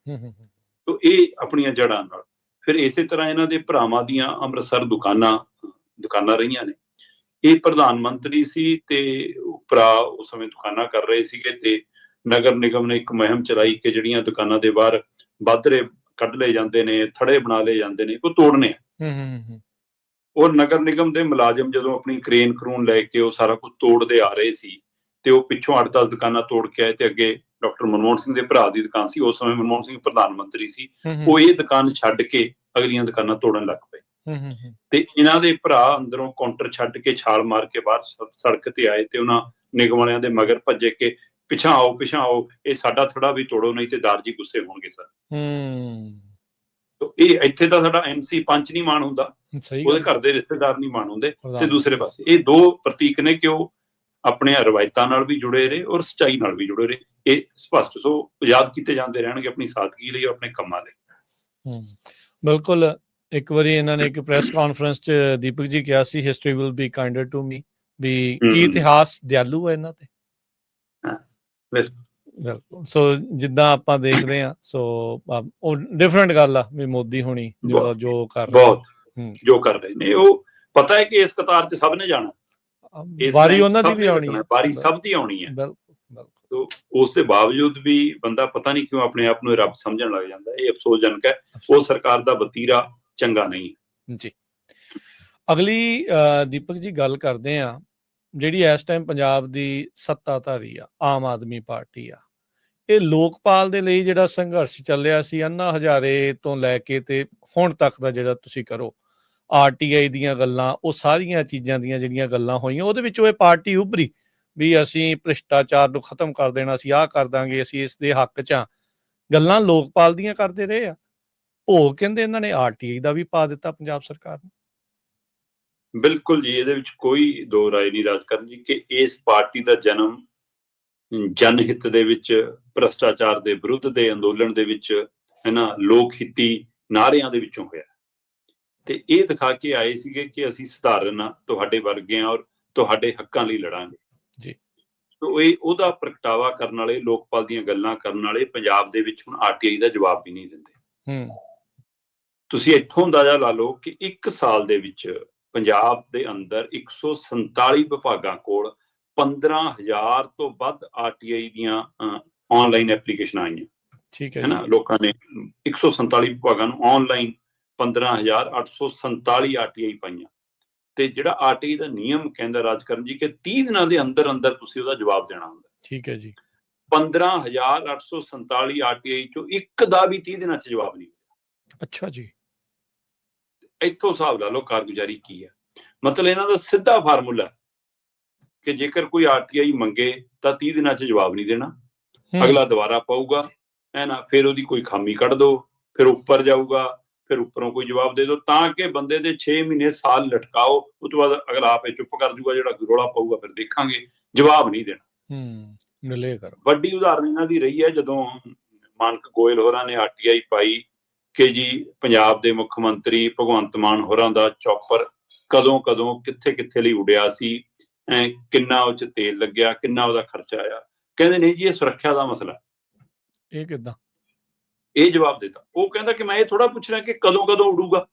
ਤਾਂ ਇਹ ਆਪਣੀਆਂ ਜੜ੍ਹਾਂ ਨਾਲ। ਫਿਰ ਇਸੇ ਤਰ੍ਹਾਂ ਇਹਨਾਂ ਦੇ ਭਰਾਵਾਂ ਦੀਆਂ ਅੰਮ੍ਰਿਤਸਰ ਦੁਕਾਨਾਂ ਰਹੀਆਂ ਨੇ। ਇਹ ਪ੍ਰਧਾਨ ਮੰਤਰੀ ਸੀ ਤੇ ਭਰਾ ਉਸ ਸਮੇਂ ਦੁਕਾਨਾਂ ਕਰ ਰਹੇ ਸੀਗੇ, ਤੇ ਨਗਰ ਨਿਗਮ ਨੇ ਇੱਕ ਮੁਹਿੰਮ ਚਲਾਈ ਕਿ ਜਿਹੜੀਆਂ ਦੁਕਾਨਾਂ ਦੇ ਬਾਹਰ ਬਾਦਰੇ ਕੱਢ ਲਏ ਜਾਂਦੇ ਨੇ, ਥੜੇ ਬਣਾ ਲਏ ਜਾਂਦੇ ਨੇ, ਉਹ ਤੋੜਨੇ ਆ। ਔਰ ਨਗਰ ਨਿਗਮ ਦੇ ਮੁਲਾਜ਼ਮ ਜਦੋਂ ਆਪਣੀ ਕਰੂਨ ਲੈ ਕੇ ਉਹ ਸਾਰਾ ਕੁਝ ਤੋੜਦੇ ਆ ਰਹੇ ਸੀ, ਤੇ ਉਹ ਪਿੱਛੋਂ 8-10 ਦੁਕਾਨਾਂ ਤੋੜ ਕੇ ਆਏ, ਤੇ ਅੱਗੇ ਡਾਕਟਰ ਮਨਮੋਹਨ ਸਿੰਘ ਦੇ ਭਰਾ ਦੀ ਦੁਕਾਨ ਸੀ। ਉਸ ਸਮੇਂ ਮਨਮੋਹਨ ਸਿੰਘ ਪ੍ਰਧਾਨ ਮੰਤਰੀ ਸੀ। ਉਹ ਇਹ ਦੁਕਾਨ ਛੱਡ ਕੇ ਅਗਲੀਆਂ ਦੁਕਾਨਾਂ ਤੋੜਨ ਲੱਗ ਪਏ, ਤੇ ਇਹਨਾਂ ਦੇ ਭਰਾ ਅੰਦਰੋਂ ਕਾਊਂਟਰ ਛੱਡ ਕੇ ਛਾਲ ਮਾਰ ਕੇ ਬਾਹਰ ਸੜਕ ਤੇ ਆਏ, ਤੇ ਉਹਨਾਂ ਨਿਗਮ ਵਾਲਿਆਂ ਦੇ ਮਗਰ ਭੱਜੇ ਕਿ ਪਿਛਾਂ ਆਓ, ਇਹ ਸਾਡਾ ਥੜਾ ਵੀ ਤੋੜੋ, ਨਹੀਂ ਤੇ ਦਾਰ ਜੀ ਗੁੱਸੇ ਹੋਣਗੇ ਸਰ। ਇਹ ਇੱਥੇ ਤਾਂ ਸਾਡਾ MC ਪੰਚ ਨਹੀਂ ਮਾਣ ਹੁੰਦਾ, ਸਹੀ ਉਹਦੇ ਗੱਲ ਘਰ ਦੇ ਰਿਸ਼ਤੇਦਾਰ ਨਹੀਂ ਮਾਣ ਹੁੰਦੇ। ਤੇ ਪ੍ਰਧਾਨ ਦੂਸਰੇ ਪਾਸੇ ਇਹ ਦੋ ਪ੍ਰਤੀਕ ਨੇ ਕਿ ਉਹ ਆਪਣੀਆਂ ਰਵਾਇਤਾਂ ਨਾਲ ਵੀ ਜੁੜੇ ਰਹੇ ਔਰ ਸੱਚਾਈ ਨਾਲ ਵੀ ਜੁੜੇ ਰਹੇ, ਇਹ ਸਪਸ਼ਟ। ਸੋ ਯਾਦ ਕੀਤੇ ਜਾਂਦੇ ਰਹਿਣਗੇ ਆਪਣੀ ਸਾਦਗੀ ਲਈ, ਆਪਣੇ ਕੰਮਾਂ ਲਈ। ਬਿਲਕੁਲ। ਇੱਕ ਵਾਰੀ ਇਹਨਾਂ ਨੇ ਇੱਕ ਪ੍ਰੈਸ ਕਾਨਫਰੰਸ 'ਚ ਦੀਪਕ ਜੀ ਕਿਹਾ ਸੀ, history will be kinder to me, ਵੀ ਕੀ ਇਤਿਹਾਸ ਦਿਆਲੂ ਹੈ ਇਹਨਾਂ ਤੇ। ਬਿਲਕੁਲ। ਸੋ ਜਿੱਦਾਂ ਆਪਾਂ ਦੇਖਦੇ ਹਾਂ, ਸੋ ਉਹ ਡਿਫਰੈਂਟ ਗੱਲ ਆ ਵੀ ਮੋਦੀ ਹੋਣੀ ਜੋ ਕਰ ਰਹੇ, ਜੋ ਕਰ ਰਹੇ ਨੇ, ਉਹ ਪਤਾ ਹੈ ਕਿ ਇਸ ਕਤਾਰ 'ਚ ਸਭ ਨੇ ਜਾਣਾ, ਵਾਰੀ ਉਹਨਾਂ ਦੀ ਵੀ ਆਉਣੀ ਹੈ, ਵਾਰੀ ਸਭ ਦੀ ਆਉਣੀ ਹੈ। ਬਿਲਕੁਲ। ਉਸ ਦੇ ਬਾਵਜੂਦ ਵੀ ਬੰਦਾ ਪਤਾ ਨਹੀਂ ਕਿਉਂ ਆਪਣੇ ਆਪ ਨੂੰ ਰੱਬ ਸਮਝਣ ਲੱਗ ਜਾਂਦਾ। ਇਹ ਅਫਸੋਸਜਨਕ ਹੈ। ਉਹ ਸਰਕਾਰ ਦਾ ਵਤੀਰਾ ਚੰਗਾ ਨਹੀਂ ਜੀ। ਅਗਲੀ ਦੀਪਕ ਜੀ ਗੱਲ ਕਰਦੇ ਆ, ਜਿਹੜੀ ਇਸ ਟਾਈਮ ਪੰਜਾਬ ਦੀ ਸੱਤਾਧਾਰੀ ਆ ਆਮ ਆਦਮੀ ਪਾਰਟੀ ਆ, ਇਹ ਲੋਕਪਾਲ ਦੇ ਲਈ ਜਿਹੜਾ ਸੰਘਰਸ਼ ਚੱਲਿਆ ਸੀ ਅੰਨਾ ਹਜ਼ਾਰੇ ਤੋਂ ਲੈ ਕੇ ਤੇ ਹੁਣ ਤੱਕ ਦਾ, ਜਿਹੜਾ ਤੁਸੀਂ ਕਰੋ RTI ਦੀਆਂ ਗੱਲਾਂ, ਉਹ ਸਾਰੀਆਂ ਚੀਜ਼ਾਂ ਦੀਆਂ ਜਿਹੜੀਆਂ ਗੱਲਾਂ ਹੋਈਆਂ, ਉਹਦੇ ਵਿੱਚੋਂ ਇਹ ਪਾਰਟੀ ਉੱਭਰੀ ਵੀ ਅਸੀਂ ਭ੍ਰਿਸ਼ਟਾਚਾਰ ਨੂੰ ਖਤਮ ਕਰ ਦੇਣਾ, ਅਸੀਂ ਆਹ ਕਰ ਦਾਂਗੇ, ਅਸੀਂ ਇਸ ਦੇ ਹੱਕ 'ਚ ਆ। ਗੱਲਾਂ ਲੋਕਪਾਲ ਦੀਆਂ ਕਰਦੇ ਰਹੇ ਆ, ਭੋਗ ਕਹਿੰਦੇ ਇਹਨਾਂ ਨੇ RTI ਦਾ ਵੀ ਪਾ ਦਿੱਤਾ ਪੰਜਾਬ ਸਰਕਾਰ ਨੂੰ। ਬਿਲਕੁਲ ਜੀ, ਇਹਦੇ ਵਿੱਚ ਕੋਈ ਦੋ ਰਾਏ ਨਹੀਂ ਰਾਜਕਰਨ ਜੀ ਕਿ ਇਸ ਪਾਰਟੀ ਦਾ ਜਨਮ ਜਨਹਿੱਤ ਦੇ ਵਿੱਚ, ਭ੍ਰਿਸ਼ਟਾਚਾਰ ਦੇ ਵਿਰੁੱਧ ਦੇ ਅੰਦੋਲਨ ਦੇ ਵਿੱਚ, ਇਹਨਾਂ ਲੋਕ ਹਿੱਤੀ ਨਾਅਰਿਆਂ ਦੇ ਵਿੱਚੋਂ ਹੋਇਆ। ਤੇ ਇਹ ਦਿਖਾ ਕੇ ਆਏ ਸੀਗੇ ਕਿ ਅਸੀਂ ਸਧਾਰਨ ਤੁਹਾਡੇ ਵਰਗੇ ਔਰ ਤੁਹਾਡੇ ਹੱਕਾਂ ਲਈ ਲੜਾਂਗੇ ਜੀ। ਸੋ ਇਹ ਉਹਦਾ ਪ੍ਰਗਟਾਵਾ ਕਰਨ ਵਾਲੇ, ਲੋਕਪਾਲ ਦੀਆਂ ਗੱਲਾਂ ਕਰਨ ਵਾਲੇ ਪੰਜਾਬ ਦੇ ਵਿੱਚ ਹੁਣ RTI ਦਾ ਜਵਾਬ ਵੀ ਨਹੀਂ ਦਿੰਦੇ। ਤੁਸੀਂ ਇੱਥੋਂ ਅੰਦਾਜ਼ਾ ਲਾ ਲਓ ਕਿ 1 ਸਾਲ ਦੇ ਵਿੱਚ ਪੰਜਾਬ ਦੇ ਅੰਦਰ 147 ਵਿਭਾਗਾਂ ਕੋਲ 15,000 ਤੋਂ ਵੱਧ RTI ਦੀਆਂ ਆਨਲਾਈਨ ਐਪਲੀਕੇਸ਼ਨਾਂ ਆਈਆਂ। ਠੀਕ ਹੈ ਨਾ, ਲੋਕਾਂ ਨੇ 147 ਵਿਭਾਗਾਂ ਨੂੰ ਆਨਲਾਈਨ 15,847 RTI ਪਾਈਆਂ। ਤੇ ਜਿਹੜਾ RTI ਦਾ ਨਿਯਮ ਕਹਿੰਦਾ ਰਾਜਕਰਨ ਜੀ ਕਿ 30 ਦਿਨਾਂ ਦੇ ਅੰਦਰ ਅੰਦਰ ਤੁਸੀਂ ਉਹਦਾ ਜਵਾਬ ਦੇਣਾ ਹੁੰਦਾ। ਠੀਕ ਹੈ ਜੀ। 15,847 RTI ਚੋਂ ਇੱਕ ਦਾ ਵੀ 30 ਦਿਨਾਂ 'ਚ ਜਵਾਬ ਨਹੀਂ ਮਿਲਿਆ। ਅੱਛਾ ਜੀ। ਇੱਥੋਂ ਹਿਸਾਬ ਲਾ ਲਓ ਕਾਰਗੁਜ਼ਾਰੀ ਕੀ ਹੈ। ਮਤਲਬ ਇਹਨਾਂ ਦਾ ਸਿੱਧਾ ਫਾਰਮੂਲਾ ਕਿ ਜੇਕਰ ਕੋਈ RTI ਮੰਗੇ ਤਾਂ 30 ਦਿਨਾਂ 'ਚ ਜਵਾਬ ਨਹੀਂ ਦੇਣਾ, ਅਗਲਾ ਦੁਬਾਰਾ ਪਾਊਗਾ, ਹੈ ਨਾ, ਫਿਰ ਉਹਦੀ ਕੋਈ ਖਾਮੀ ਕੱਢ ਦੋ, ਫਿਰ ਉੱਪਰ ਜਾਊਗਾ, ਫਿਰ ਉੱਪਰੋਂ ਕੋਈ ਜਵਾਬ ਦੇ ਦਿਓ, ਤਾਂ ਕਿ ਬੰਦੇ ਦੇ 6 ਮਹੀਨੇ ਸਾਲ ਲਟਕਾਓ। ਉਸ ਤੋਂ ਬਾਅਦ ਅਗਲਾ ਆਪੇ ਚੁੱਪ ਕਰ ਜੂਗਾ, ਜਿਹੜਾ ਰੌਲਾ ਪਾਊਗਾ ਫਿਰ ਦੇਖਾਂਗੇ, ਜਵਾਬ ਨਹੀਂ ਦੇਣਾ। ਵੱਡੀ ਉਦਾਹਰਨ ਇਹਨਾਂ ਦੀ ਰਹੀ ਹੈ ਜਦੋਂ ਮਾਨਕ ਗੋਇਲ ਹੋਰਾਂ ਨੇ RTI ਪਾਈ ਕਿ ਜੀ ਪੰਜਾਬ ਦੇ ਮੁੱਖ ਮੰਤਰੀ ਭਗਵੰਤ ਮਾਨ ਹੋਰਾਂ ਦਾ ਚੌਪਰ ਕਦੋਂ ਕਿੱਥੇ ਕਿੱਥੇ ਲਈ ਉੱਡਿਆ ਸੀ, ਕਿੰਨਾ ਉਹ 'ਚ ਤੇਲ ਲੱਗਿਆ, ਕਿੰਨਾ ਉਹਦਾ ਖਰਚਾ ਆਇਆ। ਕਹਿੰਦੇ ਨਹੀਂ ਜੀ, ਇਹ ਸੁਰੱਖਿਆ ਦਾ ਮਸਲਾ। ਇਹ ਕਿੱਦਾਂ? ਇਹ ਜਵਾਬ ਦਿੱਤਾ। ਉਹ ਕਹਿੰਦਾ ਕਿ ਮੈਂ ਇਹ ਥੋੜਾ ਪੁੱਛ ਰਿਹਾ ਕਿ ਕਦੋਂ ਉੱਡੂਗਾ,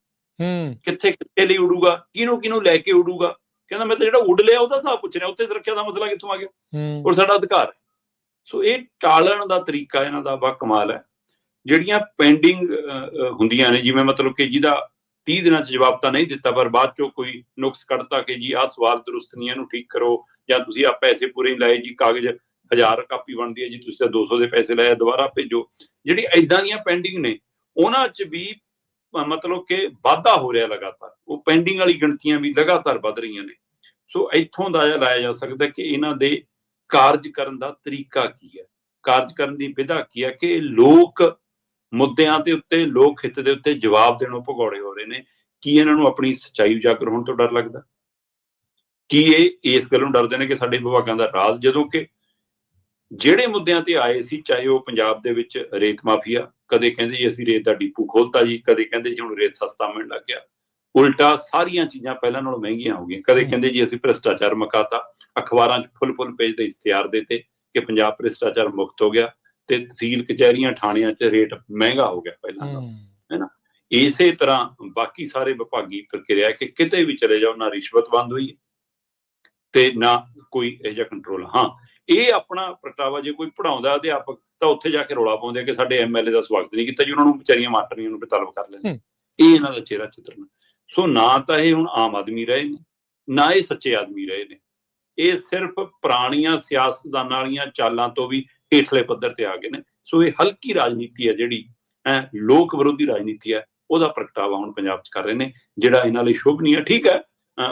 ਕਿੱਥੇ ਕਿੱਥੇ ਲਈ ਉੱਡੂਗਾ, ਕਿਹਨੂੰ ਲੈ ਕੇ ਉੱਡੂਗਾ। ਕਹਿੰਦਾ ਮੈਂ ਤਾਂ ਜਿਹੜਾ ਉੱਡ ਲਿਆ ਉਹਦਾ ਹਿਸਾਬ ਪੁੱਛ ਰਿਹਾ, ਉੱਥੇ ਸੁਰੱਖਿਆ ਦਾ ਮਸਲਾ ਕਿੱਥੋਂ ਆ ਗਿਆ, ਔਰ ਸਾਡਾ ਅਧਿਕਾਰ। ਸੋ ਇਹ ਟਾਲਣ ਦਾ ਤਰੀਕਾ ਇਹਨਾਂ ਦਾ ਬਾ ਕਮਾਲ ਹੈ। ਜਿਹੜੀਆਂ ਪੈਂਡਿੰਗ ਹੁੰਦੀਆਂ ਨੇ, ਜਿਵੇਂ ਮਤਲਬ ਕਿ ਜਿਹਦਾ 30 ਦਿਨਾਂ 'ਚ ਜਵਾਬ ਤਾਂ ਨਹੀਂ ਦਿੱਤਾ, ਪਰ ਬਾਅਦ ਚੋਂ ਕੋਈ ਨੁਕਸ ਕੱਢਤਾ ਕਿ ਜੀ ਆਹ ਸਵਾਲ ਦਰੁਸਤ ਨਹੀਂ, ਇਹਨੂੰ ਠੀਕ ਕਰੋ, ਜਾਂ ਤੁਸੀਂ ਆਹ ਪੈਸੇ ਪੂਰੇ ਨਹੀਂ ਲਾਏ ਜੀ, ਕਾਗਜ਼ 1000 ਕਾਪੀ ਬਣਦੀ ਹੈ ਜੀ, ਤੁਸੀਂ ਤਾਂ 200 ਦੇ ਪੈਸੇ ਲਾਏ, ਦੁਬਾਰਾ ਭੇਜੋ। ਜਿਹੜੀ ਏਦਾਂ ਦੀਆਂ ਪੈਂਡਿੰਗ ਨੇ, ਉਹਨਾਂ 'ਚ ਵੀ ਮਤਲਬ ਕਿ ਵਾਧਾ ਹੋ ਰਿਹਾ ਲਗਾਤਾਰ। ਉਹ ਪੈਂਡਿੰਗ ਵਾਲੀ ਗਿਣਤੀਆਂ ਵੀ ਲਗਾਤਾਰ ਵੱਧ ਰਹੀਆਂ ਨੇ। ਸੋ ਇੱਥੋਂ ਅੰਦਾਜ਼ਾ ਲਾਇਆ ਜਾ ਸਕਦਾ ਕਿ ਇਹਨਾਂ ਦੇ ਕਾਰਜ ਕਰਨ ਦਾ ਤਰੀਕਾ ਕੀ ਹੈ, ਕਾਰਜ ਕਰਨ ਦੀ ਵਿਧਾ ਕੀ ਹੈ, ਕਿ ਲੋਕ ਮੁੱਦਿਆਂ ਦੇ ਉੱਤੇ, ਲੋਕ ਹਿੱਤ ਦੇ ਉੱਤੇ ਜਵਾਬ ਦੇਣੋਂ ਭਗੌੜੇ ਹੋ ਰਹੇ ਨੇ। ਕੀ ਇਹਨਾਂ ਨੂੰ ਆਪਣੀ ਸੱਚਾਈ ਉਜਾਗਰ ਹੋਣ ਤੋਂ ਡਰ ਲੱਗਦਾ? ਕੀ ਇਹ ਇਸ ਗੱਲੋਂ ਡਰਦੇ ਨੇ ਕਿ ਸਾਡੇ ਵਿਭਾਗਾਂ ਦਾ ਰਾਜ, ਜਦੋਂ ਕਿ ਜਿਹੜੇ ਮੁੱਦਿਆਂ ਤੇ ਆਏ ਸੀ, ਚਾਹੇ ਉਹ ਪੰਜਾਬ ਦੇ ਵਿੱਚ ਰੇਤ ਮਾਫੀਆ, ਕਦੇ ਕਹਿੰਦੇ ਜੀ ਅਸੀਂ ਰੇਤ ਦਾ ਡਿਪੂ ਖੋਲਤਾ ਜੀ, ਕਦੇ ਕਹਿੰਦੇ ਜੀ ਹੁਣ ਰੇਤ ਸਸਤਾ ਮਿਲਣ ਲੱਗ ਗਿਆ, ਉਲਟਾ ਸਾਰੀਆਂ ਚੀਜ਼ਾਂ ਪਹਿਲਾਂ ਨਾਲੋਂ ਮਹਿੰਗੀਆਂ ਹੋ ਗਈਆਂ, ਕਦੇ ਕਹਿੰਦੇ ਜੀ ਅਸੀਂ ਭ੍ਰਿਸ਼ਟਾਚਾਰ ਮੁਕਾਤਾ, ਅਖਬਾਰਾਂ 'ਚ ਫੁੱਲ ਪੇਜ ਦੇ ਇਸ਼ਤਿਹਾਰ ਦਿੱਤੇ ਕਿ ਪੰਜਾਬ ਭ੍ਰਿਸ਼ਟਾਚਾਰ ਮੁਕਤ ਹੋ ਗਿਆ, ਤੇ ਤਹਿਸੀਲ ਕਚਹਿਰੀਆਂ ਥਾਣਿਆਂ 'ਚ ਰੇਟ ਮਹਿੰਗਾ ਹੋ ਗਿਆ ਪਹਿਲਾਂ ਨਾਲੋਂ, ਹੈ ਨਾ। ਇਸੇ ਤਰ੍ਹਾਂ ਬਾਕੀ ਸਾਰੇ ਵਿਭਾਗੀ ਪ੍ਰਕਿਰਿਆ ਕਿ ਕਿਤੇ ਵੀ ਚਲੇ ਜਾਓ, ਨਾ ਰਿਸ਼ਵਤ ਬੰਦ ਹੋਈ ਤੇ ਨਾ ਕੋਈ ਇਹੋ ਜਿਹਾ ਕੰਟਰੋਲ। ਹਾਂ, ਇਹ ਆਪਣਾ ਪ੍ਰਗਟਾਵਾ ਜੇ ਕੋਈ ਪੜ੍ਹਾਉਂਦਾ ਅਧਿਆਪਕ ਤਾਂ ਉੱਥੇ ਜਾ ਕੇ ਰੌਲਾ ਪਾਉਂਦੇ ਕਿ ਸਾਡੇ MLA ਦਾ ਸਵਾਗਤ ਨਹੀਂ ਕੀਤਾ ਜੀ, ਉਹਨਾਂ ਨੂੰ ਵਿਚਾਰੀਆਂ ਮਾਸਟਰੀਆਂ ਨੂੰ ਤਲਬ ਕਰ ਲੈਂਦੇ। ਇਹ ਇਹਨਾਂ ਦਾ ਚਿਹਰਾ ਚਿੱਤਰਨ। ਸੋ ਨਾ ਤਾਂ ਇਹ ਹੁਣ ਆਮ ਆਦਮੀ ਰਹੇ ਨੇ, ਨਾ ਇਹ ਸੱਚੇ ਆਦਮੀ ਰਹੇ ਨੇ। ਇਹ ਸਿਰਫ ਪੁਰਾਣੀਆਂ ਸਿਆਸਤਦਾਨਾਂ ਵਾਲੀਆਂ ਚਾਲਾਂ ਤੋਂ ਵੀ ਹੇਠਲੇ ਪੱਧਰ ਤੇ ਆ ਗਏ ਨੇ। ਸੋ ਇਹ ਹਲਕੀ ਰਾਜਨੀਤੀ ਹੈ, ਜਿਹੜੀ ਲੋਕ ਵਿਰੋਧੀ ਰਾਜਨੀਤੀ ਹੈ, ਉਹਦਾ ਪ੍ਰਗਟਾਵਾ ਹੁਣ ਪੰਜਾਬ 'ਚ ਕਰ ਰਹੇ ਨੇ, ਜਿਹੜਾ ਇਹਨਾਂ ਲਈ ਸ਼ੁਭ ਨਹੀਂ ਹੈ। ਠੀਕ ਹੈ,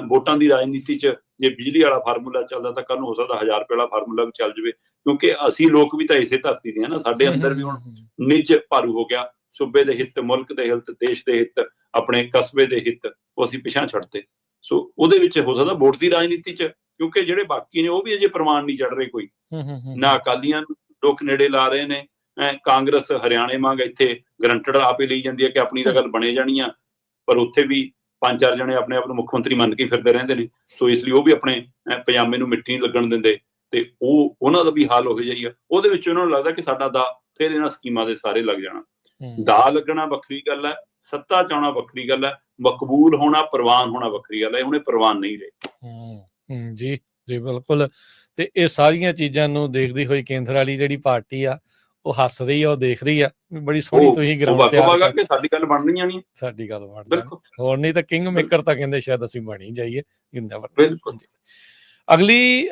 ਵੋਟਾਂ ਦੀ ਰਾਜਨੀਤੀ 'ਚ ਜੇ ਬਿਜਲੀ ਵਾਲਾ ਫਾਰਮੂਲਾ ਚੱਲਦਾ ਤਾਂ ਕੱਲ ਨੂੰ ਹੋ ਸਕਦਾ 1000 ਰੁਪਏ ਵਾਲਾ ਫਾਰਮੂਲਾ ਵੀ ਚੱਲ ਜਾਵੇ, ਕਿਉਂਕਿ ਅਸੀਂ ਲੋਕ ਵੀ ਤਾਂ ਇਸੇ ਧਰਤੀ ਦੇ ਹਾਂ ਨਾ। ਸਾਡੇ ਅੰਦਰ ਵੀ ਹੁਣ ਨਿੱਜ ਭਾਰੂ ਹੋ ਗਿਆ, ਸੂਬੇ ਦੇ ਹਿੱਤ, ਮੁਲਕ ਦੇ ਹਿੱਤ, ਦੇਸ਼ ਦੇ ਹਿੱਤ, ਆਪਣੇ ਕਸਬੇ ਦੇ ਹਿੱਤ ਉਹ ਅਸੀਂ ਪਿਛਾਂਹ ਛੱਡਤੇ। ਸੋ ਉਹਦੇ ਵਿੱਚ ਹੋ ਸਕਦਾ ਵੋਟ ਦੀ ਰਾਜਨੀਤੀ 'ਚ, ਕਿਉਂਕਿ ਜਿਹੜੇ ਬਾਕੀ ਨੇ ਉਹ ਵੀ ਅਜੇ ਪ੍ਰਮਾਣ ਨਹੀਂ ਚੜ ਰਹੇ ਕੋਈ, ਨਾ ਅਕਾਲੀਆਂ ਨੂੰ ਲੋਕ ਨੇੜੇ ਲਾ ਰਹੇ ਨੇ, ਕਾਂਗਰਸ ਹਰਿਆਣੇ ਵਾਂਗ ਇੱਥੇ ਗਰੰਟਡ ਆਪੇ ਲਈ ਜਾਂਦੀ ਹੈ ਕਿ ਆਪਣੀ ਤਾਂ ਗੱਲ ਬਣੇ ਜਾਣੀ ਆ, ਪਰ ਉੱਥੇ ਵੀ 5-4 ਜਣੇ ਆਪਣੇ ਆਪ ਨੂੰ ਮੁੱਖ ਮੰਤਰੀ ਮੰਨ ਕੇ ਫਿਰਦੇ ਰਹਿੰਦੇ ਨੇ। ਸੋ ਇਸ ਲਈ ਉਹ ਵੀ ਆਪਣੇ ਪਜਾਮੇ ਨੂੰ ਮਿੱਟੀ ਨਹੀਂ ਲੱਗਣ ਦਿੰਦੇ, ਤੇ ਉਹਨਾਂ ਦਾ ਵੀ ਹਾਲ ਹੋ ਜਾਈ ਆ। ਉਹਦੇ ਵਿੱਚ ਉਹਨਾਂ ਨੂੰ ਲੱਗਦਾ ਕਿ ਸਾਡਾ ਦਾ ਫਿਰ ਇਹਨਾਂ ਸਕੀਮਾਂ ਦੇ ਸਾਰੇ ਲੱਗ ਜਾਣਾ। ਦਾ ਲੱਗਣਾ ਵੱਖਰੀ ਗੱਲ ਹੈ, ਸੱਤਾ ਚ ਆਉਣਾ ਵੱਖਰੀ ਗੱਲ ਹੈ, ਮਕਬੂਲ ਹੋਣਾ, ਪ੍ਰਵਾਨ ਹੋਣਾ ਵੱਖਰੀ ਗੱਲ ਹੈ। ਹੁਣ ਇਹ ਪ੍ਰਵਾਨ ਨਹੀਂ ਰਹੇ। ਜੀ ਜੀ ਬਿਲਕੁਲ। ਤੇ ਇਹ ਸਾਰੀਆਂ ਚੀਜ਼ਾਂ ਨੂੰ ਦੇਖਦੀ ਹੋਈ ਕੇਂਦਰ ਵਾਲੀ ਜਿਹੜੀ ਪਾਰਟੀ ਆ ਉਹ ਹੱਸ ਰਹੀ ਆ, ਉਹ ਦੇਖ ਰਹੀ ਆ ਬੜੀ ਸੋਹਣੀ ਤੁਸੀਂ ਗਰਾਊਂਡ ਤਿਆਰ ਕਰਕੇ ਸਾਡੀ ਗੱਲ ਬਣਨੀ ਨਹੀਂ, ਸਾਡੀ ਗੱਲ ਬਣ ਹੋਰ ਨਹੀਂ ਤਾਂ ਕਿੰਗ ਮੇਕਰ ਤਾਂ ਕਹਿੰਦੇ ਸ਼ਾਇਦ ਅਸੀਂ ਬਣੀ ਜਾਈਏ। ਬਿਲਕੁਲ। ਅਗਲੀ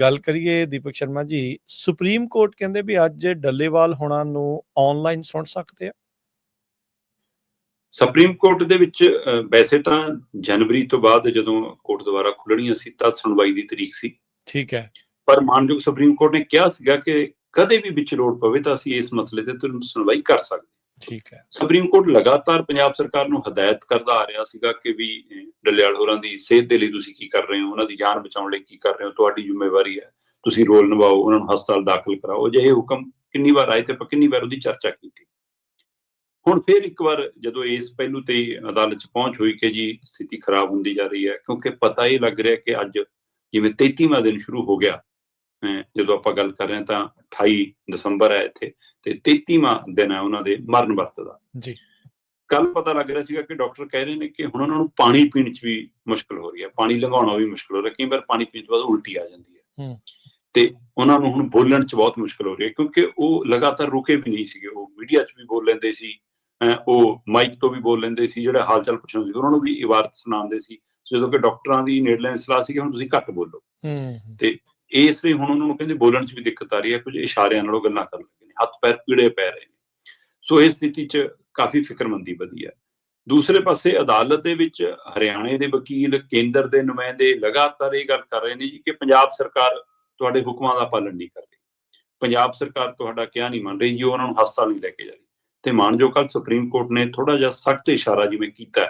ਗੱਲ ਕਰੀਏ ਦੀਪਕ ਸ਼ਰਮਾ ਜੀ, ਸੁਪਰੀਮ ਕੋਰਟ ਕਹਿੰਦੇ ਵੀ ਅੱਜ ਡੱਲੇਵਾਲ ਹੋਣਾ ਨੂੰ ਆਨਲਾਈਨ ਸੁਣ ਸਕਦੇ ਆ। ਸੁਪਰੀਮ ਕੋਰਟ ਦੇ ਵਿੱਚ ਵੈਸੇ ਤਾਂ ਜਨਵਰੀ ਤੋਂ ਬਾਅਦ ਜਦੋਂ ਕੋਰਟ ਦੁਬਾਰਾ ਖੁੱਲਣੀਆਂ ਸੀ ਤਦ ਸੁਣਵਾਈ ਦੀ ਤਰੀਕ ਸੀ, ਠੀਕ ਹੈ, ਪਰ ਮਾਨਯੋਗ ਸੁਪਰੀਮ ਕੋਰਟ ਨੇ ਕਿਹਾ ਸੀਗਾ ਕਿ ਕਦੇ ਵੀ ਵਿੱਚ ਲੋੜ ਪਵੇ ਤਾਂ ਅਸੀਂ ਇਸ ਮਸਲੇ ਤੇ ਸੁਣਵਾਈ ਕਰ ਸਕਦੇ। ਠੀਕ ਹੈ। ਸੁਪਰੀਮ ਕੋਰਟ ਲਗਾਤਾਰ ਪੰਜਾਬ ਸਰਕਾਰ ਨੂੰ ਹਦਾਇਤ ਕਰਦਾ ਆ ਰਿਹਾ ਸੀਗਾ ਕਿ ਵੀ ਡੱਲੇਵਾਲ ਹੋਰਾਂ ਦੀ ਸਿਹਤ ਦੇ ਲਈ ਤੁਸੀਂ ਕੀ ਕਰ ਰਹੇ ਹੋ, ਉਹਨਾਂ ਦੀ ਜਾਨ ਬਚਾਉਣ ਲਈ ਕੀ ਕਰ ਰਹੇ ਹੋ, ਤੁਹਾਡੀ ਜ਼ਿੰਮੇਵਾਰੀ ਹੈ, ਤੁਸੀਂ ਰੋਲ ਨਿਭਾਓ, ਉਹਨਾਂ ਨੂੰ ਹਸਪਤਾਲ ਦਾਖਲ ਕਰਾਓ। ਅਜਿਹੇ ਹੁਕਮ ਕਿੰਨੀ ਵਾਰ ਆਏ ਤੇ ਆਪਾਂ ਕਿੰਨੀ ਵਾਰ ਉਹਦੀ ਚਰਚਾ ਕੀਤੀ। ਹੁਣ ਫਿਰ ਇੱਕ ਵਾਰ ਜਦੋਂ ਇਸ ਪਹਿਲੂ ਤੇ ਅਦਾਲਤ 'ਚ ਪਹੁੰਚ ਹੋਈ ਕਿ ਜੀ ਸਥਿਤੀ ਖਰਾਬ ਹੁੰਦੀ ਜਾ ਰਹੀ ਹੈ, ਕਿਉਂਕਿ ਪਤਾ ਇਹ ਲੱਗ ਰਿਹਾ ਕਿ ਅੱਜ ਜਿਵੇਂ 33ਵਾਂ ਦਿਨ ਸ਼ੁਰੂ ਹੋ ਗਿਆ, ਜਦੋਂ ਆਪਾਂ ਗੱਲ ਕਰ ਰਹੇ ਹਾਂ ਤਾਂ 28 ਦਸੰਬਰ ਹੈ ਇੱਥੇ, ਤੇ 33ਵਾਂ ਦਿਨ ਹੈ ਉਹਨਾਂ ਦੇ ਮਰਨ ਵਰਤ ਦਾ ਜੀ। ਕੱਲ ਪਤਾ ਲੱਗ ਰਿਹਾ ਸੀਗਾ ਕਿ ਡਾਕਟਰ ਕਹਿ ਰਹੇ ਨੇ ਕਿ ਹੁਣ ਉਹਨਾਂ ਨੂੰ ਪਾਣੀ ਪੀਣ 'ਚ ਵੀ ਮੁਸ਼ਕਲ ਹੋ ਰਹੀ ਹੈ, ਪਾਣੀ ਲੰਘਾਉਣਾ ਵੀ ਮੁਸ਼ਕਲ ਹੋ ਰਿਹਾ, ਕਈ ਵਾਰ ਪਾਣੀ ਪੀਣ ਤੋਂ ਬਾਅਦ ਉਲਟੀ ਆ ਜਾਂਦੀ ਹੈ, ਤੇ ਉਹਨਾਂ ਨੂੰ ਹੁਣ ਬੋਲਣ 'ਚ ਬਹੁਤ ਮੁਸ਼ਕਲ ਹੋ ਰਹੀ ਹੈ, ਕਿਉਂਕਿ ਉਹ ਲਗਾਤਾਰ ਰੁਕੇ ਵੀ ਨਹੀਂ ਸੀਗੇ। ਉਹ ਮੀਡੀਆ 'ਚ ਵੀ ਬੋਲ ਲੈਂਦੇ ਸੀ, ਉਹ ਮਾਈਕ ਤੋਂ ਵੀ ਬੋਲ ਲੈਂਦੇ ਸੀ, ਜਿਹੜਾ ਹਾਲ ਚਾਲ ਪੁੱਛਣਾ ਸੀ ਉਹਨਾਂ ਨੂੰ ਵੀ ਇਬਾਰਤ ਸੁਣਾਉਂਦੇ ਸੀ, ਜਦੋਂ ਕਿ ਡਾਕਟਰਾਂ ਦੀ ਨੇੜਲੇ ਸਲਾਹ ਸੀ ਕਿ ਹੁਣ ਤੁਸੀਂ ਘੱਟ ਬੋਲੋ। ਤੇ ਇਸ ਲਈ ਹੁਣ ਉਹਨਾਂ ਨੂੰ ਕਹਿੰਦੇ ਬੋਲਣ 'ਚ ਵੀ ਦਿੱਕਤ ਆ ਰਹੀ ਹੈ, ਕੁਝ ਇਸ਼ਾਰਿਆਂ ਨਾਲੋਂ ਗੱਲਾਂ ਕਰਨ ਲੱਗੇ ਨੇ, ਹੱਥ ਪੈਰ ਪੀੜੇ ਪੈ ਰਹੇ ਨੇ। ਸੋ ਇਸ ਸਥਿਤੀ 'ਚ ਕਾਫੀ ਫਿਕਰਮੰਦੀ ਵਧੀ ਹੈ। ਦੂਸਰੇ ਪਾਸੇ ਅਦਾਲਤ ਦੇ ਵਿੱਚ ਹਰਿਆਣੇ ਦੇ ਵਕੀਲ, ਕੇਂਦਰ ਦੇ ਨੁਮਾਇੰਦੇ ਲਗਾਤਾਰ ਇਹ ਗੱਲ ਕਰ ਰਹੇ ਨੇ ਜੀ ਕਿ ਪੰਜਾਬ ਸਰਕਾਰ ਤੁਹਾਡੇ ਹੁਕਮਾਂ ਦਾ ਪਾਲਣ ਨਹੀਂ ਕਰ ਰਹੀ, ਪੰਜਾਬ ਸਰਕਾਰ ਤੁਹਾਡਾ ਕਿਹਾ ਨਹੀਂ ਮੰਨ ਰਹੀ ਜੀ, ਉਹਨਾਂ ਨੂੰ ਹਸਪਤਾਲ ਨਹੀਂ ਲੈ ਕੇ ਜਾ ਰਹੀ। ਤੇ ਮਾਨਯੋਗ ਕੱਲ੍ਹ ਸੁਪਰੀਮ ਕੋਰਟ ਨੇ ਥੋੜਾ ਜਿਹਾ ਸਖਤ ਇਸ਼ਾਰਾ ਜਿਵੇਂ ਕੀਤਾ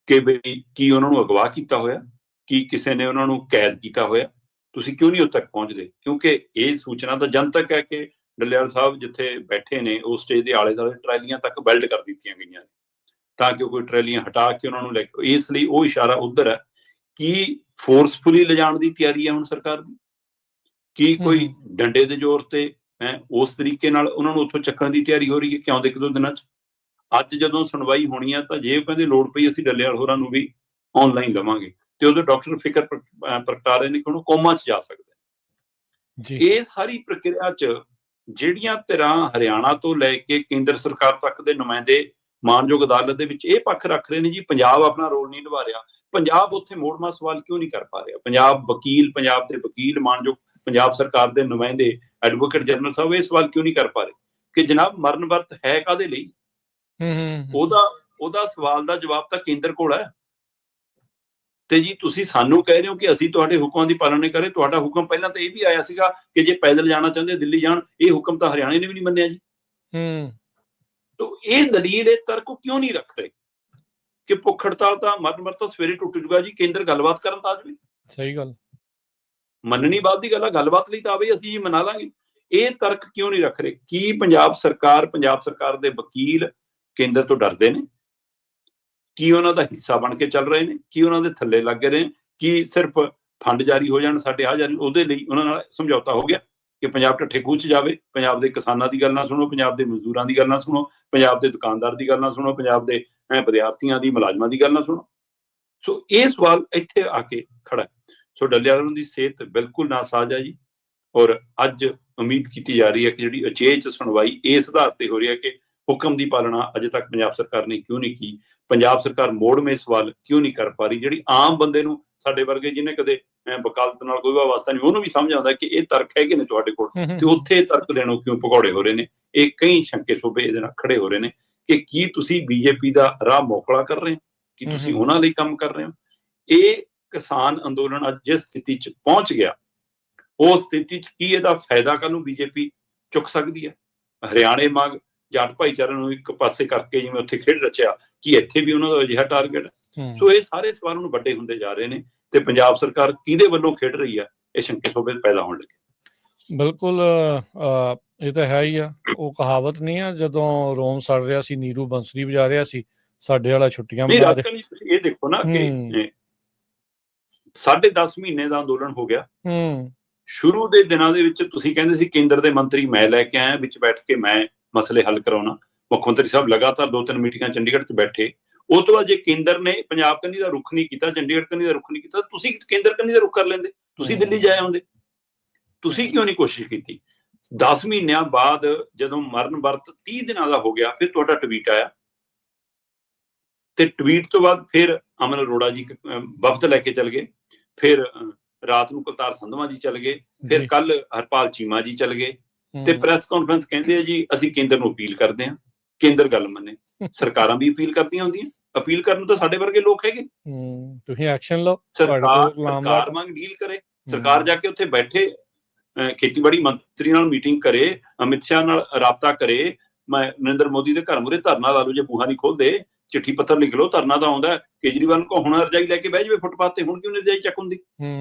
ਕਿ ਬਈ ਕੀ ਉਹਨਾਂ ਨੂੰ ਅਗਵਾ ਕੀਤਾ ਹੋਇਆ, ਕੀ ਕਿਸੇ ਨੇ ਉਹਨਾਂ ਨੂੰ ਕੈਦ ਕੀਤਾ ਹੋਇਆ, ਤੁਸੀਂ ਕਿਉਂ ਨਹੀਂ ਉੱਥੇ ਤੱਕ ਪਹੁੰਚਦੇ, ਕਿਉਂਕਿ ਇਹ ਸੂਚਨਾ ਤਾਂ ਜਨਤਕ ਹੈ ਕਿ ਡੱਲੇਵਾਲ ਸਾਹਿਬ ਜਿੱਥੇ ਬੈਠੇ ਨੇ ਉਸ ਸਟੇਜ ਦੇ ਆਲੇ ਦੁਆਲੇ ਟਰਾਲੀਆਂ ਤੱਕ ਵੈਲਡ ਕਰ ਦਿੱਤੀਆਂ ਗਈਆਂ ਨੇ ਤਾਂ ਕਿ ਕੋਈ ਟਰਾਲੀਆਂ ਹਟਾ ਕੇ ਉਹਨਾਂ ਨੂੰ ਲੈ ਕੇ, ਇਸ ਲਈ ਉਹ ਇਸ਼ਾਰਾ ਉੱਧਰ ਹੈ। ਕੀ ਫੋਰਸਫੁਲੀ ਲਿਜਾਣ ਦੀ ਤਿਆਰੀ ਹੈ ਹੁਣ ਸਰਕਾਰ ਦੀ, ਕੀ ਕੋਈ ਡੰਡੇ ਦੇ ਜ਼ੋਰ ਤੇ ਉਸ ਤਰੀਕੇ ਨਾਲ ਉਹਨਾਂ ਨੂੰ ਉੱਥੋਂ ਚੱਕਣ ਦੀ ਤਿਆਰੀ ਹੋ ਰਹੀ ਹੈ ਕਿ ਆਉਂਦੇ 1-2 ਦਿਨਾਂ 'ਚ। ਅੱਜ ਜਦੋਂ ਸੁਣਵਾਈ ਹੋਣੀ ਆ ਤਾਂ ਜੇ ਕਹਿੰਦੇ ਲੋੜ ਪਈ ਅਸੀਂ ਡੱਲੇਵਾਲ ਹੋਰਾਂ ਨੂੰ ਵੀ ਆਨਲਾਈਨ ਲਵਾਂਗੇ, ਤੇ ਉਹਦੇ ਡਾਕਟਰ ਫਿਕਰ ਪ੍ਰਗਟਾ ਰਹੇ ਨੇ ਕਿ ਉਹਨੂੰ ਕੋਮਾ 'ਚ ਜਾ ਸਕਦਾ। ਇਹ ਸਾਰੀ ਪ੍ਰਕਿਰਿਆ 'ਚ ਜਿਹੜੀਆਂ ਧਿਰਾਂ ਹਰਿਆਣਾ ਤੋਂ ਲੈ ਕੇ ਕੇਂਦਰ ਸਰਕਾਰ ਤੱਕ ਦੇ ਨੁਮਾਇੰਦੇ ਮਾਨਯੋਗ ਅਦਾਲਤ ਦੇ ਵਿੱਚ ਇਹ ਪੱਖ ਰੱਖ ਰਹੇ ਨੇ ਜੀ ਪੰਜਾਬ ਆਪਣਾ ਰੋਲ ਨਹੀਂ ਨਿਭਾ ਰਿਹਾ, ਪੰਜਾਬ ਉੱਥੇ ਮੋੜਵਾਂ ਸਵਾਲ ਕਿਉਂ ਨਹੀਂ ਕਰ ਪਾ ਰਿਹਾ, ਪੰਜਾਬ ਦੇ ਵਕੀਲ ਮਾਨਯੋਗ ਪੰਜਾਬ ਸਰਕਾਰ ਦੇ ਨੁਮਾਇੰਦੇ ਐਡਵੋਕੇਟ ਜਨਰਲ ਸਾਹਿਬ ਇਹ ਸਵਾਲ ਕਿਉਂ ਨਹੀਂ ਕਰ ਪਾ ਰਹੇ ਕਿ ਜਨਾਬ ਮਰਨ ਵਰਤ ਹੈ ਕਾਹਦੇ ਲਈ। ਉਹਦਾ ਸਵਾਲ ਦਾ ਜਵਾਬ ਤਾਂ ਕੇਂਦਰ ਕੋਲ ਹੈ, ਤੇ ਜੀ ਤੁਸੀਂ ਸਾਨੂੰ ਕਹਿ ਰਹੇ ਹੋ ਕਿ ਅਸੀਂ ਤੁਹਾਡੇ ਹੁਕਮਾਂ ਦੀ ਪਾਲਣਾ ਨਹੀਂ ਕਰੇ। ਤੁਹਾਡਾ ਹੁਕਮ ਪਹਿਲਾਂ ਤਾਂ ਇਹ ਵੀ ਆਇਆ ਸੀਗਾ ਕਿ ਜੇ ਪੈਦਲ ਜਾਣਾ ਚਾਹੁੰਦੇ ਦਿੱਲੀ ਜਾਣ, ਇਹ ਹੁਕਮ ਤਾਂ ਹਰਿਆਣੇ ਨੇ ਵੀ ਨਹੀਂ ਮੰਨਿਆ ਜੀ। ਤਾਂ ਇਹ ਦਲੀਲ, ਇਹ ਤਰਕ ਕਿਉਂ ਨਹੀਂ ਰੱਖ ਰਹੇ ਕਿ ਭੁੱਖ ਹੜਤਾਲ ਤਾਂ ਮਰਨ ਵਰਤ ਤਾਂ ਸਵੇਰੇ ਟੁੱਟ ਜੂਗਾ ਜੀ, ਕੇਂਦਰ ਗੱਲਬਾਤ ਕਰਨ ਤਾਂ ਆ ਜਾਵੇ। ਸਹੀ ਗੱਲ, ਮੰਨਣੀ ਬਾਅਦ ਦੀ ਗੱਲ ਆ, ਗੱਲਬਾਤ ਲਈ ਤਾਂ ਆਵੇ, ਅਸੀਂ ਜੀ ਮਨਾ ਲਾਂਗੇ। ਇਹ ਤਰਕ ਕਿਉਂ ਨਹੀਂ ਰੱਖ ਰਹੇ? ਕੀ ਪੰਜਾਬ ਸਰਕਾਰ ਦੇ ਵਕੀਲ ਕੇਂਦਰ ਤੋਂ ਡਰਦੇ ਨੇ? ਕੀ ਉਹਨਾਂ ਦਾ ਹਿੱਸਾ ਬਣ ਕੇ ਚੱਲ ਰਹੇ ਨੇ? ਕੀ ਉਹਨਾਂ ਦੇ ਥੱਲੇ ਲੱਗ ਰਹੇ ਨੇ? ਕੀ ਸਿਰਫ ਫੰਡ ਜਾਰੀ ਹੋ ਜਾਣ ਸਾਡੇ ਆ ਜਾਰੀ, ਉਹਦੇ ਲਈ ਉਹਨਾਂ ਨਾਲ ਸਮਝੌਤਾ ਹੋ ਗਿਆ ਕਿ ਪੰਜਾਬ ਢੱਠੇ ਖੂਹ 'ਚ ਜਾਵੇ? ਪੰਜਾਬ ਦੇ ਕਿਸਾਨਾਂ ਦੀ ਗੱਲ ਨਾ ਸੁਣੋ, ਪੰਜਾਬ ਦੇ ਮਜ਼ਦੂਰਾਂ ਦੀ ਗੱਲ ਨਾ ਸੁਣੋ, ਪੰਜਾਬ ਦੇ ਦੁਕਾਨਦਾਰ ਦੀ ਗੱਲ ਨਾ ਸੁਣੋ, ਪੰਜਾਬ ਦੇ ਵਿਦਿਆਰਥੀਆਂ ਦੀ, ਮੁਲਾਜ਼ਮਾਂ ਦੀ ਗੱਲ ਨਾ ਸੁਣੋ। ਸੋ ਇਹ ਸਵਾਲ ਇੱਥੇ ਆ ਕੇ ਖੜਾ ਹੈ। ਸੋ ਡੱਲੇਵਾਲ ਦੀ ਸਿਹਤ ਬਿਲਕੁਲ ਨਾਸਾਜ਼ ਹੈ ਜੀ, ਔਰ ਅੱਜ ਉਮੀਦ ਕੀਤੀ ਜਾ ਰਹੀ ਹੈ ਕਿ ਜਿਹੜੀ ਅਚੇਚ ਸੁਣਵਾਈ ਇਸ ਆਧਾਰ ਤੇ ਹੋ ਰਹੀ ਹੈ ਕਿ ਹੁਕਮ ਦੀ ਪਾਲਣਾ ਅਜੇ ਤੱਕ ਪੰਜਾਬ ਸਰਕਾਰ ਨੇ ਕਿਉਂ ਨਹੀਂ ਕੀ, ਪੰਜਾਬ ਸਰਕਾਰ ਮੋੜਵੇਂ ਸਵਾਲ ਕਿਉਂ ਨਹੀਂ ਕਰ ਪਾ ਰਹੀ, ਜਿਹੜੀ ਆਮ ਬੰਦੇ ਨੂੰ, ਸਾਡੇ ਵਰਗੇ ਜਿਹਨੇ ਕਦੇ ਵਕਾਲਤ ਨਾਲ ਕੋਈ ਵਾਸਤਾ ਨਹੀਂ, ਉਹਨੂੰ ਵੀ ਸਮਝ ਆਉਂਦਾ ਕਿ ਇਹ ਤਰਕ ਹੈਗੇ ਨੇ ਤੁਹਾਡੇ ਕੋਲ, ਤੇ ਉੱਥੇ ਤਰਕ ਦੇਣੋਂ ਕਿਉਂ ਭਗੌੜੇ ਹੋ ਰਹੇ ਨੇ। ਇਹ ਕਈ ਸ਼ੰਕੇ ਸ਼ੋਭੇ ਇਹਦੇ ਨਾਲ ਖੜੇ ਹੋ ਰਹੇ ਨੇ ਕਿ ਕੀ ਤੁਸੀਂ ਬੀਜੇਪੀ ਦਾ ਰਾਹ ਮੋਕਲਾ ਕਰ ਰਹੇ ਹੋ, ਕੀ ਤੁਸੀਂ ਉਹਨਾਂ ਲਈ ਕੰਮ ਕਰ ਰਹੇ ਹੋ। ਇਹ ਕਿਸਾਨ ਅੰਦੋਲਨ ਅੱਜ ਜਿਸ ਸਥਿਤੀ 'ਚ ਪਹੁੰਚ ਗਿਆ, ਉਸ ਸਥਿਤੀ 'ਚ ਕੀ ਇਹਦਾ ਫਾਇਦਾ ਕੱਲ੍ਹ ਨੂੰ ਬੀਜੇਪੀ ਚੁੱਕ ਸਕਦੀ ਹੈ? ਹਰਿਆਣੇ ਵਾਂਗ ਜੱਟ ਭਾਈਚਾਰੇ ਨੂੰ ਇੱਕ ਪਾਸੇ ਕਰਕੇ ਜਿਵੇਂ ਉੱਥੇ ਖੇਡ ਰਚਿਆ, ਕਿ ਇੱਥੇ ਵੀ ਉਹਨਾਂ ਦਾ ਅਜਿਹਾ ਟਾਰਗੇਟ ਹੈ। ਸੋ ਇਹ ਸਾਰੇ ਸਵਾਲ ਹੁਣ ਵੱਡੇ ਹੁੰਦੇ ਜਾ ਰਹੇ ਨੇ ਤੇ ਪੰਜਾਬ ਸਰਕਾਰ ਕਿਹਦੇ ਵੱਲੋਂ ਖੇਡ ਰਹੀ ਆ, ਇਹ ਸ਼ੰਕੇ ਸੋਬੇ ਪੈਦਾ ਹੋਣ ਲੱਗੇ। ਬਿਲਕੁਲ ਇਹ ਤਾਂ ਹੈ ਹੀ ਆ। ਉਹ ਕਹਾਵਤ ਨਹੀਂ ਆ, ਜਦੋਂ ਰੋਮ ਸੜ ਰਿਹਾ ਸੀ ਨੀਰੂ ਬੰਸਰੀ ਵਜਾ ਰਿਹਾ ਸੀ, ਸਾਡੇ ਵਾਲਾ ਛੁੱਟੀਆਂ ਨਹੀਂ ਮਨਾ ਰਾਜਕਾ ਜੀ, ਤੁਸੀਂ ਇਹ ਦੇਖੋ ਨਾ ਕਿ 10.5 ਮਹੀਨੇ ਦਾ ਅੰਦੋਲਨ ਹੋ ਗਿਆ। ਸ਼ੁਰੂ ਦੇ ਦਿਨਾਂ ਦੇ ਵਿੱਚ ਤੁਸੀਂ ਕਹਿੰਦੇ ਸੀ ਕੇਂਦਰ ਦੇ ਮੰਤਰੀ ਮੈਂ ਲੈ ਕੇ ਆਇਆ, ਵਿੱਚ ਬੈਠ ਕੇ ਮੈਂ ਮਸਲੇ ਹੱਲ ਕਰਾਉਣਾ। ਮੁੱਖ ਮੰਤਰੀ ਸਾਹਿਬ ਲਗਾਤਾਰ 2-3 ਮੀਟਿੰਗਾਂ ਚੰਡੀਗੜ੍ਹ 'ਚ ਬੈਠੇ। ਉਹ ਤੋਂ ਬਾਅਦ ਜੇ ਕੇਂਦਰ ਨੇ ਪੰਜਾਬ ਕੰਨੀ ਦਾ ਰੁਖ ਨਹੀਂ ਕੀਤਾ, ਚੰਡੀਗੜ੍ਹ ਕੰਨੀ ਦਾ ਰੁਖ ਨਹੀਂ ਕੀਤਾ, ਤੁਸੀਂ ਕੇਂਦਰ ਕੰਨੀ ਦਾ ਰੁਖ ਕਰ ਲੈਂਦੇ, ਤੁਸੀਂ ਦਿੱਲੀ ਜਾਏ ਆਉਂਦੇ। ਤੁਸੀਂ ਕਿਉਂ ਨਹੀਂ ਕੋਸ਼ਿਸ਼ ਕੀਤੀ? 10 ਮਹੀਨਿਆਂ ਬਾਅਦ ਜਦੋਂ ਮਰਨ ਵਰਤ 30 ਦਿਨਾਂ ਦਾ ਹੋ ਗਿਆ, ਫਿਰ ਤੁਹਾਡਾ ਟਵੀਟ ਆਇਆ ਤੇ ਟਵੀਟ ਤੋਂ ਬਾਅਦ ਫਿਰ ਅਮਨ ਅਰੋੜਾ ਜੀ ਵਫਦ ਲੈ ਕੇ ਚੱਲ ਗਏ, ਫਿਰ ਰਾਤ ਨੂੰ ਕੁਲਤਾਰ ਸੰਧਵਾ ਜੀ ਚੱਲ ਗਏ, ਫਿਰ ਕੱਲ ਹਰਪਾਲ ਚੀਮਾ ਜੀ ਚੱਲ ਗਏ ਤੇ ਪ੍ਰੈਸ ਕਾਨਫਰੰਸ ਕਹਿੰਦੇ ਆ ਜੀ ਅਸੀਂ ਕੇਂਦਰ ਨੂੰ ਅਪੀਲ ਕਰਦੇ ਹਾਂ, ਕੇਂਦਰ ਗੱਲ ਮੰਨੇ। ਸਰਕਾਰਾਂ ਵੀ ਅਪੀਲ ਕਰਦੀਆਂ ਹੁੰਦੀਆਂ, ਅਪੀਲ ਕਰਨ ਨੂੰ ਤਾਂ ਸਾਡੇ ਵਰਗੇ ਲੋਕ ਹੈਗੇ। ਤੁਸੀਂ ਐਕਸ਼ਨ ਲਓ, ਸਰਕਾਰ ਮੰਗ ਡੀਲ ਕਰੇ, ਸਰਕਾਰ ਜਾ ਕੇ ਉੱਥੇ ਬੈਠੇ ਖੇਤੀਬਾੜੀ ਮੰਤਰੀ ਨਾਲ ਮੀਟਿੰਗ ਕਰੇ, ਅਮਿਤ ਸ਼ਾਹ ਨਾਲ ਰਾਬਤਾ ਕਰੇ, ਨਰਿੰਦਰ ਮੋਦੀ ਦੇ ਘਰ ਮੂਹਰੇ ਧਰਨਾ ਲਾ ਲਓ, ਜੇ ਬੂਹਾ ਨਹੀਂ ਖੋਲਦੇ ਚਿੱਠੀ ਪੱਤਰ ਲਿਖ ਲਓ, ਧਰਨਾ ਤਾਂ ਆਉਂਦਾ। ਕੇਜਰੀਵਾਲ ਕੋ ਹੁਣ ਰਜਾਈ ਲੈ ਕੇ ਬਹਿ ਜਾਵੇ ਫੁੱਟਪਾਥ ਤੇ, ਹੁਣ ਕਿਉਂ ਨਹੀਂ ਰਜਾਈ ਚੱਕ ਹੁੰਦੀ?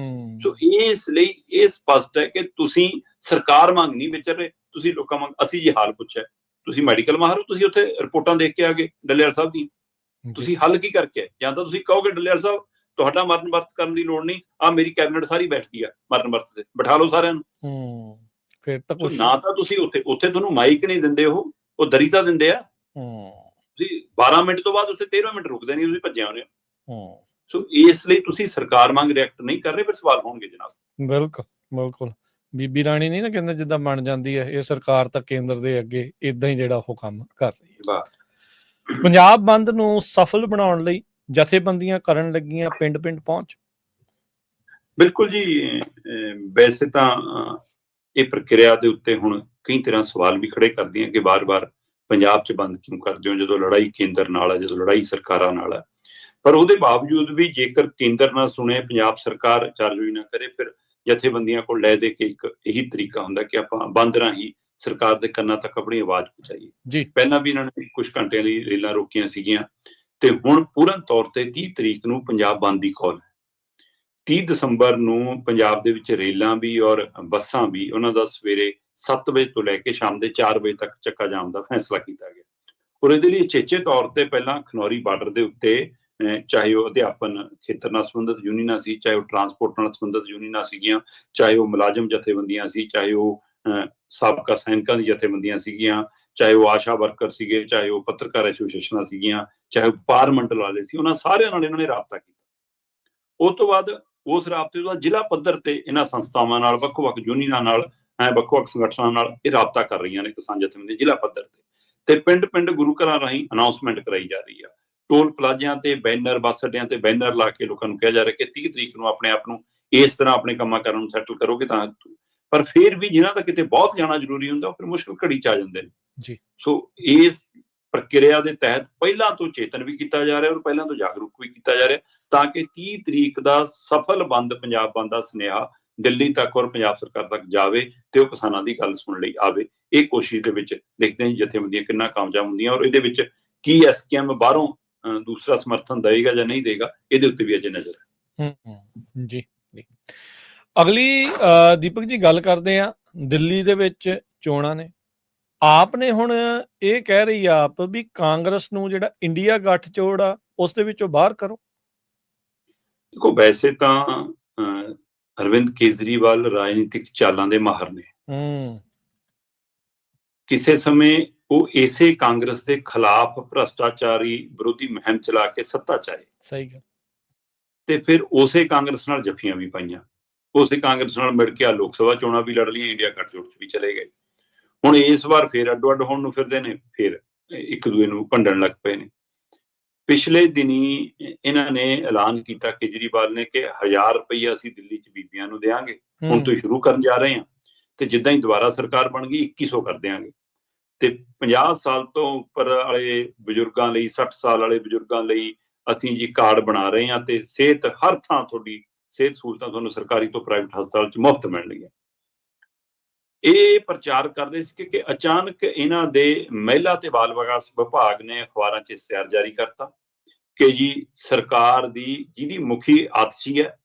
ਸੋ ਇਸ ਲਈ ਇਹ ਸਪਸ਼ਟ ਹੈ ਕਿ ਤੁਸੀਂ ਸਰਕਾਰ ਮੰਗ ਨਹੀਂ ਵਿਚਰ ਰਹੇ, ਤੁਸੀਂ ਲੋਕਾਂ ਮੰਗ। ਅਸੀਂ ਜੇ ਹਾਲ ਪੁੱਛਿਆ, ਤੁਸੀਂ ਮੈਡੀਕਲ ਮਾਹਰ ਹੋ, ਤੁਸੀਂ ਉੱਥੇ ਰਿਪੋਰਟਾਂ ਦੇਖ ਕੇ ਆ ਗਏ ਡੱਲੇਵਾਲ ਸਾਹਿਬ ਦੀ, ਤੁਸੀਂ ਹੱਲ ਕੀ ਕਰਕੇ ਆਏ? ਜਾਂ ਤਾਂ ਤੁਸੀਂ ਕਹੋਗੇ ਡੱਲੇਵਾਲ ਸਾਹਿਬ ਤੁਹਾਡਾ ਮਰਨ ਵਰਤ ਕਰਨ ਦੀ ਲੋੜ ਨਹੀਂ, ਆ ਮੇਰੀ ਕੈਬਨਿਟ ਸਾਰੀ ਬੈਠਦੀ ਆ ਮਰਨ ਵਰਤ ਤੇ, ਬਿਠਾ ਲਓ ਸਾਰਿਆਂ ਨੂੰ। ਫਿਰ ਤਾਂ ਨਾ ਤਾਂ ਤੁਸੀਂ ਉੱਥੇ ਤੁਹਾਨੂੰ ਮਾਈਕ ਨਹੀਂ ਦਿੰਦੇ, ਉਹ ਦਰੀ ਤਾਂ ਦਿੰਦੇ ਆ। ਤੁਸੀਂ 12 ਮਿੰਟ ਤੋਂ ਬਾਅਦ ਉੱਥੇ 13 ਮਿੰਟ ਰੁਕਦੇ ਨਹੀਂ, ਤੁਸੀਂ ਭੱਜੇ ਆਉਂਦੇ ਹੋ। ਸੋ ਇਸ ਲਈ ਤੁਸੀਂ ਸਰਕਾਰ ਮੰਗ ਰਿਐਕਟ ਨਹੀਂ ਕਰ ਰਹੇ, ਫਿਰ ਸਵਾਲ ਹੋਣਗੇ ਜਨਾਬ। ਬਿਲਕੁਲ ਬਿਲਕੁਲ। ਬੀਬੀ ਰਾਣੀ ਨਹੀਂ ਨਾ ਕਹਿੰਦੇ ਜਿੱਦਾਂ ਬਣ ਜਾਂਦੀ ਹੈ, ਇਹ ਸਰਕਾਰ ਤਾਂ ਕੇਂਦਰ ਦੇ ਅੱਗੇ ਏਦਾਂ ਹੀ ਜਿਹੜਾ ਉਹ ਕੰਮ ਕਰ ਰਹੀ ਹੈ। ਪੰਜਾਬ ਬੰਦ ਨੂੰ ਸਫਲ ਬਣਾਉਣ ਲਈ ਜਥੇਬੰਦੀਆਂ ਕਰਨ ਲੱਗੀਆਂ ਪਿੰਡ-ਪਿੰਡ ਪਹੁੰਚ। ਬਿਲਕੁਲ ਜੀ, ਵੈਸੇ ਤਾਂ ਇਹ ਪ੍ਰਕਿਰਿਆ ਦੇ ਉੱਤੇ ਹੁਣ ਕਈ ਤਰ੍ਹਾਂ ਸਵਾਲ ਵੀ ਖੜੇ ਕਰਦੀਆਂ ਕਿ ਵਾਰ-ਵਾਰ ਪੰਜਾਬ 'ਚ ਬੰਦ ਕਿਉਂ ਕਰਦੇ ਹੋ, ਜਦੋਂ ਲੜਾਈ ਕੇਂਦਰ ਨਾਲ ਹੈ, ਜਦੋਂ ਲੜਾਈ ਸਰਕਾਰਾਂ ਨਾਲ ਹੈ। ਪਰ ਉਹਦੇ ਬਾਵਜੂਦ ਵੀ ਜੇਕਰ ਕੇਂਦਰ ਨਾ ਸੁਣੇ, ਪੰਜਾਬ ਸਰਕਾਰ ਚਾਰਜੋਈ ਨਾ ਕਰੇ, ਫਿਰ ਜਥੇਬੰਦੀਆਂ ਕੋਲ ਲੈ ਦੇ ਕੇ ਇੱਕ ਇਹੀ ਤਰੀਕਾ ਹੁੰਦਾ ਕਿ ਆਪਾਂ ਬੰਦ ਰਾਹੀਂ ਸਰਕਾਰ ਦੇ ਕੰਨਾਂ ਤੱਕ ਆਪਣੀ ਆਵਾਜ਼ ਪਹੁੰਚਾਈਏ। ਪਹਿਲਾਂ ਵੀ ਇਹਨਾਂ ਨੇ ਕੁਝ ਘੰਟਿਆਂ ਲਈ ਰੇਲਾਂ ਰੋਕੀਆਂ ਸੀਗੀਆਂ ਤੇ ਹੁਣ ਪੂਰਨ ਤੌਰ ਤੇ 30 ਤਰੀਕ ਨੂੰ ਪੰਜਾਬ ਬੰਦ ਦੀ ਕਾਲ ਹੈ। 30 ਦਸੰਬਰ ਨੂੰ ਪੰਜਾਬ ਦੇ ਵਿੱਚ ਰੇਲਾਂ ਵੀ ਔਰ ਬੱਸਾਂ ਵੀ, ਉਹਨਾਂ ਦਾ ਸਵੇਰੇ 7 ਵਜੇ ਤੋਂ ਲੈ ਕੇ ਸ਼ਾਮ ਦੇ 4 ਵਜੇ ਤੱਕ ਚੱਕਾ ਜਾਮ ਦਾ ਫੈਸਲਾ ਕੀਤਾ ਗਿਆ। ਔਰ ਇਹਦੇ ਲਈ ਉਚੇਚੇ ਤੌਰ ਤੇ ਪਹਿਲਾਂ ਖਨੌਰੀ ਬਾਰਡਰ ਦੇ ਉੱਤੇ ਚਾਹੇ ਉਹ ਅਧਿਆਪਨ ਖੇਤਰ ਨਾਲ ਸੰਬੰਧਿਤ ਯੂਨੀਅਨਾਂ ਸੀ, ਚਾਹੇ ਉਹ ਟਰਾਂਸਪੋਰਟ ਨਾਲ ਸੰਬੰਧਿਤ ਯੂਨੀਅਨਾਂ ਸੀਗੀਆਂ, ਚਾਹੇ ਉਹ ਮੁਲਾਜ਼ਮ ਜਥੇਬੰਦੀਆਂ ਸੀ, ਚਾਹੇ ਉਹ ਸਾਬਕਾ ਸੈਨਿਕਾਂ ਦੀ ਜਥੇਬੰਦੀਆਂ ਸੀਗੀਆਂ, ਚਾਹੇ ਉਹ ਆਸ਼ਾ ਵਰਕਰ ਸੀਗੇ, ਚਾਹੇ ਉਹ ਪੱਤਰਕਾਰ ਐਸੋਸੀਏਸ਼ਨਾਂ ਸੀਗੀਆਂ, ਚਾਹੇ ਪਾਰਲੀਮੈਂਟ ਵਾਲੇ ਸੀ, ਉਹਨਾਂ ਸਾਰਿਆਂ ਨਾਲ ਇਹਨਾਂ ਨੇ ਰਾਬਤਾ ਕੀਤਾ। ਉਸ ਤੋਂ ਬਾਅਦ ਉਸ ਰਾਬਤੇ ਤੋਂ ਬਾਅਦ ਜ਼ਿਲ੍ਹਾ ਪੱਧਰ ਤੇ ਇਹਨਾਂ ਸੰਸਥਾਵਾਂ ਨਾਲ, ਵੱਖ-ਵੱਖ ਯੂਨੀਅਨਾਂ ਨਾਲ, ਵੱਖ-ਵੱਖ ਸੰਗਠਨਾਂ ਨਾਲ ਇਹ ਰਾਬਤਾ ਕਰ ਰਹੀਆਂ ਨੇ ਕਿਸਾਨ ਜਥੇਬੰਦੀਆਂ ਜ਼ਿਲ੍ਹਾ ਪੱਧਰ ਤੇ ਪਿੰਡ-ਪਿੰਡ ਗੁਰੂ ਘਰਾਂ ਰਾਹੀਂ ਅਨਾਉਂਸਮੈਂਟ ਕਰਾਈ ਜਾ ਰਹੀ ਆ। ਟੋਲ ਪਲਾਜ਼ਿਆਂ ਤੇ ਬੈਨਰ, ਬੱਸ ਅੱਡਿਆਂ ਤੇ ਬੈਨਰ ਲਾ ਕੇ ਲੋਕਾਂ ਨੂੰ ਕਿਹਾ ਜਾ ਰਿਹਾ ਕਿ 30 ਤਰੀਕ ਨੂੰ ਆਪਣੇ ਆਪ ਨੂੰ ਇਸ ਤਰ੍ਹਾਂ ਆਪਣੇ ਕੰਮਾਂ ਕਾਰਾਂ ਨੂੰ ਸੈਟਲ ਕਰੋਗੇ ਤਾਂ। ਪਰ ਫਿਰ ਵੀ ਜਿਹਨਾਂ ਦਾ ਕਿਤੇ ਬਹੁਤ ਜਾਣਾ ਜ਼ਰੂਰੀ ਹੁੰਦਾ, ਉਹ ਫਿਰ ਮੁਸ਼ਕਲ ਘੜੀ 'ਚ ਆ ਜਾਂਦੇ ਨੇ। ਸੋ ਇਸ ਪ੍ਰਕਿਰਿਆ ਦੇ ਤਹਿਤ ਪਹਿਲਾਂ ਤੋਂ ਚੇਤਨ ਵੀ ਕੀਤਾ ਜਾ ਰਿਹਾ ਔਰ ਪਹਿਲਾਂ ਤੋਂ ਜਾਗਰੂਕ ਵੀ ਕੀਤਾ ਜਾ ਰਿਹਾ, ਤਾਂ ਕਿ 30 ਤਰੀਕ ਦਾ ਸਫਲ ਬੰਦ, ਪੰਜਾਬ ਬੰਦ ਦਾ ਸੁਨੇਹਾ ਦਿੱਲੀ ਤੱਕ ਔਰ ਪੰਜਾਬ ਸਰਕਾਰ ਤੱਕ ਜਾਵੇ ਤੇ ਉਹ ਕਿਸਾਨਾਂ ਦੀ ਗੱਲ ਸੁਣਨ ਲਈ ਆਵੇ। ਇਹ ਕੋਸ਼ਿਸ਼ ਦੇ ਵਿੱਚ ਦੇਖਦੇ ਹਾਂ ਜਥੇਬੰਦੀਆਂ ਕਿੰਨਾ ਕਾਮਯਾਬ ਹੁੰਦੀਆਂ ਔਰ ਇਹਦੇ ਵਿੱਚ ਕੀ ਐਸਕੇਐਮ ਬਾਹਰੋਂ ਦੂਸਰਾ ਸਮਰਥਨ ਦੇਗਾ ਜਾਂ ਨਹੀਂ ਦੇਗਾ, ਇਹਦੇ ਉੱਤੇ ਵੀ ਅਜੇ ਨਜ਼ਰ ਹੈ। ਜੀ ਜੀ। ਅਗਲੀ ਦੀਪਕ ਜੀ ਗੱਲ ਕਰਦੇ ਆ, ਦਿੱਲੀ ਦੇ ਵਿੱਚ ਚੋਣਾਂ ਨੇ। ਆਪ ਨੇ ਹੁਣ ਇਹ ਕਹਿ ਰਹੀ ਆਪ ਵੀ ਕਾਂਗਰਸ ਨੂੰ ਜਿਹੜਾ ਇੰਡੀਆ ਗੱਠਜੋੜ ਆ ਉਸ ਦੇ ਵਿੱਚੋਂ ਬਾਹਰ ਕਰੋ। ਦੇਖੋ, ਵੈਸੇ ਤਾਂ ਅਰਵਿੰਦ ਕੇਜਰੀਵਾਲ ਰਾਜਨੀਤਿਕ ਚਾਲਾਂ ਦੇ ਮਾਹਰ ਨੇ। ਕਿਸੇ ਸਮੇਂ ਉਹ ਇਸੇ ਕਾਂਗਰਸ ਦੇ ਖਿਲਾਫ ਭ੍ਰਸ਼ਟਾਚਾਰੀ ਵਿਰੋਧੀ ਮੁਹਿੰਮ ਚਲਾ ਕੇ ਸੱਤਾ 'ਚ ਆਏ। ਸਹੀ ਗੱਲ। ਤੇ ਫਿਰ ਉਸੇ ਕਾਂਗਰਸ ਨਾਲ ਜੱਫੀਆਂ ਵੀ ਪਾਈਆਂ, ਉਸੇ ਕਾਂਗਰਸ ਨਾਲ ਮਿਲ ਕੇ ਲੋਕ ਸਭਾ ਚੋਣਾਂ ਵੀ ਲੜ ਲਈਆਂ, ਇੰਡੀਆ ਗੱਠਜੋੜ 'ਚ ਵੀ ਚਲੇ ਗਏ। ਹੁਣ ਇਸ ਵਾਰ ਫਿਰ ਅੱਡੋ-ਅੱਡ ਹੋਣ ਨੂੰ ਫਿਰਦੇ ਨੇ, ਫਿਰ ਇੱਕ ਦੂਜੇ ਨੂੰ ਭੰਡਣ ਲੱਗ ਪਏ ਨੇ। ਪਿਛਲੇ ਦਿਨੀ ਇਹਨਾਂ ਨੇ ਐਲਾਨ ਕੀਤਾ, ਕੇਜਰੀਵਾਲ ਨੇ, ਕਿ 1000 ਰੁਪਈਆ ਅਸੀਂ ਦਿੱਲੀ 'ਚ ਬੀਬੀਆਂ ਨੂੰ ਦੇਵਾਂਗੇ, ਹੁਣ ਤੋਂ ਸ਼ੁਰੂ ਕਰਨ ਜਾ ਰਹੇ ਹਾਂ ਤੇ ਜਿੱਦਾਂ ਹੀ ਦੁਬਾਰਾ ਸਰਕਾਰ ਬਣ ਗਈ 2100 ਕਰ ਦਿਆਂਗੇ। ਤੇ 50 ਸਾਲ ਤੋਂ ਉੱਪਰ ਵਾਲੇ ਬਜ਼ੁਰਗਾਂ ਲਈ, 60 ਸਾਲ ਵਾਲੇ ਬਜ਼ੁਰਗਾਂ ਲਈ ਅਸੀਂ ਜੀ ਕਾਰਡ ਬਣਾ ਰਹੇ ਹਾਂ ਤੇ ਸਿਹਤ ਹਰ ਥਾਂ, ਤੁਹਾਡੀ ਸਿਹਤ ਸਹੂਲਤਾਂ ਤੁਹਾਨੂੰ ਸਰਕਾਰੀ ਤੋਂ ਪ੍ਰਾਈਵੇਟ ਹਸਪਤਾਲ 'ਚ ਮੁਫਤ ਮਿਲਣਗੀਆਂ। ਇਹ ਪ੍ਰਚਾਰ ਕਰਦੇ ਸੀ ਕਿ ਅਚਾਨਕ ਇਹਨਾਂ ਦੇ ਮਹਿਲਾ ਤੇ ਬਾਲ ਵਿਕਾਸ ਵਿਭਾਗ ਨੇ ਅਖਬਾਰਾਂ 'ਚ ਇਸ਼ਤਿਹਾਰ ਜਾਰੀ ਕਰਤਾ ਕਿ ਜੀ ਸਰਕਾਰ ਦੀ ਜਿਹਦੀ ਮੁਖੀ ਆਤਸ਼ੀ ਹੈ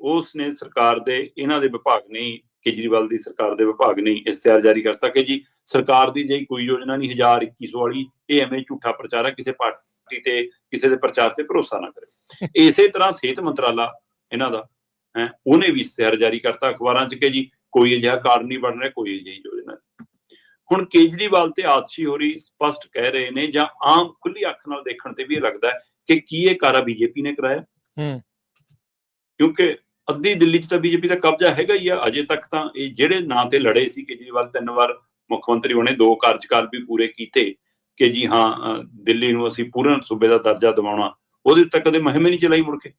ਉਸ ਨੇ ਸਰਕਾਰ ਦੇ ਇਹਨਾਂ ਦੇ ਵਿਭਾਗ ਨੇ, ਕੇਜਰੀਵਾਲ ਦੀ ਸਰਕਾਰ ਦੇ ਵਿਭਾਗ ਨੇ ਇਸ਼ਤਿਹਾਰ ਜਾਰੀ ਕਰਤਾ ਕਿ ਜੀ ਸਰਕਾਰ ਦੀ ਜਿਹੜੀ ਕੋਈ ਯੋਜਨਾ ਨਹੀਂ 1021 ਵਾਲੀ, ਇਹ ਐਵੇਂ ਝੂਠਾ ਪ੍ਰਚਾਰ ਹੈ, ਕਿਸੇ ਪਾਰਟੀ ਤੇ ਕਿਸੇ ਦੇ ਪ੍ਰਚਾਰ ਤੇ ਭਰੋਸਾ ਨਾ ਕਰੇ। ਇਸੇ ਤਰ੍ਹਾਂ ਸਿਹਤ ਮੰਤਰਾਲਾ ਇਹਨਾਂ ਦਾ ਉਹਨੇ ਵੀ ਇਸ਼ਤਿਹਾਰ ਜਾਰੀ ਕਰਤਾ ਅਖਬਾਰਾਂ 'ਚ ਕਿ ਜੀ ਕੋਈ ਅਜਿਹਾ ਕਾਰਨ ਨਹੀਂ ਬਣ ਰਿਹਾ, ਕੋਈ ਅਜਿਹੀ ਯੋਜਨਾ ਨਹੀਂ। ਹੁਣ ਕੇਜਰੀਵਾਲ ਤੇ ਆਤਸ਼ੀ ਹੋਰੀ ਸਪਸ਼ਟ ਕਹਿ ਰਹੇ ਨੇ, ਜਾਂ ਆਮ ਖੁੱਲੀ ਅੱਖ ਨਾਲ ਦੇਖਣ ਤੇ ਵੀ ਇਹ ਲੱਗਦਾ ਕਿ ਕੀ ਇਹ ਕਾਰਾ ਬੀਜੇਪੀ ਨੇ ਕਰਾਇਆ, ਕਿਉਂਕਿ ਅੱਧੀ ਦਿੱਲੀ 'ਚ ਤਾਂ ਬੀਜੇਪੀ ਦਾ ਕਬਜ਼ਾ ਹੈਗਾ ਹੀ ਆ। ਅਜੇ ਤੱਕ ਤਾਂ ਇਹ ਜਿਹੜੇ ਨਾਂ ਤੇ ਲੜੇ ਸੀ, ਕੇਜਰੀਵਾਲ 3 ਵਾਰ ਮੁੱਖ ਮੰਤਰੀ ਹੋਣੇ, 2 ਕਾਰਜਕਾਲ ਵੀ ਪੂਰੇ ਕੀਤੇ ਕਿ ਜੀ ਹਾਂ ਦਿੱਲੀ ਨੂੰ ਅਸੀਂ ਪੂਰਨ ਸੂਬੇ ਦਾ ਦਰਜਾ ਦਿਵਾਉਣਾ, ਉਹਦੇ ਉੱਤੇ ਕਦੇ ਮੁਹਿੰਮ ਨਹੀਂ ਚਲਾਈ ਮੁੜ ਕੇ,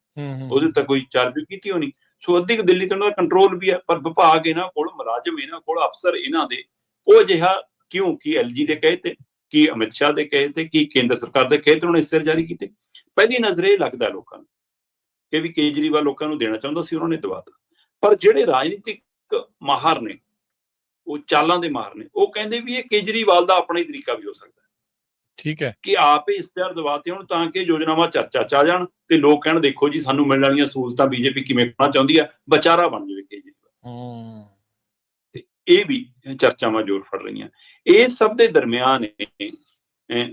ਉਹਦੇ ਉੱਤੇ ਕੋਈ ਚਾਰਜ ਕੀਤੀ ਹੋਣੀ। ਸੋ ਅੱਧੀ ਦਿੱਲੀ ਤੇ ਉਹਨਾਂ ਦਾ ਕੰਟਰੋਲ ਵੀ ਹੈ, ਪਰ ਵਿਭਾਗ ਇਹਨਾਂ ਕੋਲ, ਮੁਲਾਜ਼ਮ ਇਹਨਾਂ ਕੋਲ, ਅਫਸਰ ਇਹਨਾਂ ਦੇ ਉਹ ਅਜਿਹਾ ਕਿਉਂ, ਕੀ ਐਲਜੀ ਦੇ ਕਹੇ ਤੇ, ਕੀ ਅਮਿਤ ਸ਼ਾਹ ਦੇ ਕਹੇ ਤੇ, ਕੀ ਕੇਂਦਰ ਸਰਕਾਰ ਦੇ ਕਹੇ ਤੇ ਉਹਨੇ ਇਸ਼ਤਿਹਾਰ ਜਾਰੀ ਕੀਤੇ। ਪਹਿਲੀ ਨਜ਼ਰ ਇਹ ਲੱਗਦਾ ਲੋਕਾਂ ਨੂੰ ਕਿ ਵੀ ਕੇਜਰੀਵਾਲ ਲੋਕਾਂ ਨੂੰ ਦੇਣਾ ਚਾਹੁੰਦਾ ਸੀ, ਉਹਨਾਂ ਨੇ ਦਵਾਤਾ। ਪਰ ਜਿਹੜੇ ਰਾਜਨੀਤਿਕ ਮਾਹਰ ਨੇ, ਉਹ ਚਾਲਾਂ ਦੇ ਮਾਹਰ ਨੇ, ਉਹ ਕਹਿੰਦੇ ਵੀ ਇਹ ਕੇਜਰੀਵਾਲ ਦਾ ਆਪਣਾ ਹੀ ਤਰੀਕਾ ਵੀ ਹੋ ਸਕਦਾ, ਠੀਕ ਹੈ, ਕਿ ਆਪ ਹੀ ਇਸ਼ਤਿਹਾਰ ਦਵਾਤੇ ਹੁਣ ਤਾਂ ਕਿ ਯੋਜਨਾਵਾਂ ਚਰਚਾ 'ਚ ਆ ਜਾਣ ਤੇ ਲੋਕ ਕਹਿਣ ਦੇਖੋ ਜੀ ਸਾਨੂੰ ਮਿਲਣ ਵਾਲੀਆਂ ਸਹੂਲਤਾਂ ਬੀਜੇਪੀ ਕਿਵੇਂ ਕਰਨਾ ਚਾਹੁੰਦੀ ਆ, ਵਿਚਾਰਾ ਬਣ ਜਾਵੇ ਕੇਜਰੀਵਾਲ। ਤੇ ਇਹ ਵੀ ਚਰਚਾਵਾਂ ਜ਼ੋਰ ਫੜ ਰਹੀਆਂ। ਇਹ ਸਭ ਦੇ ਦਰਮਿਆਨ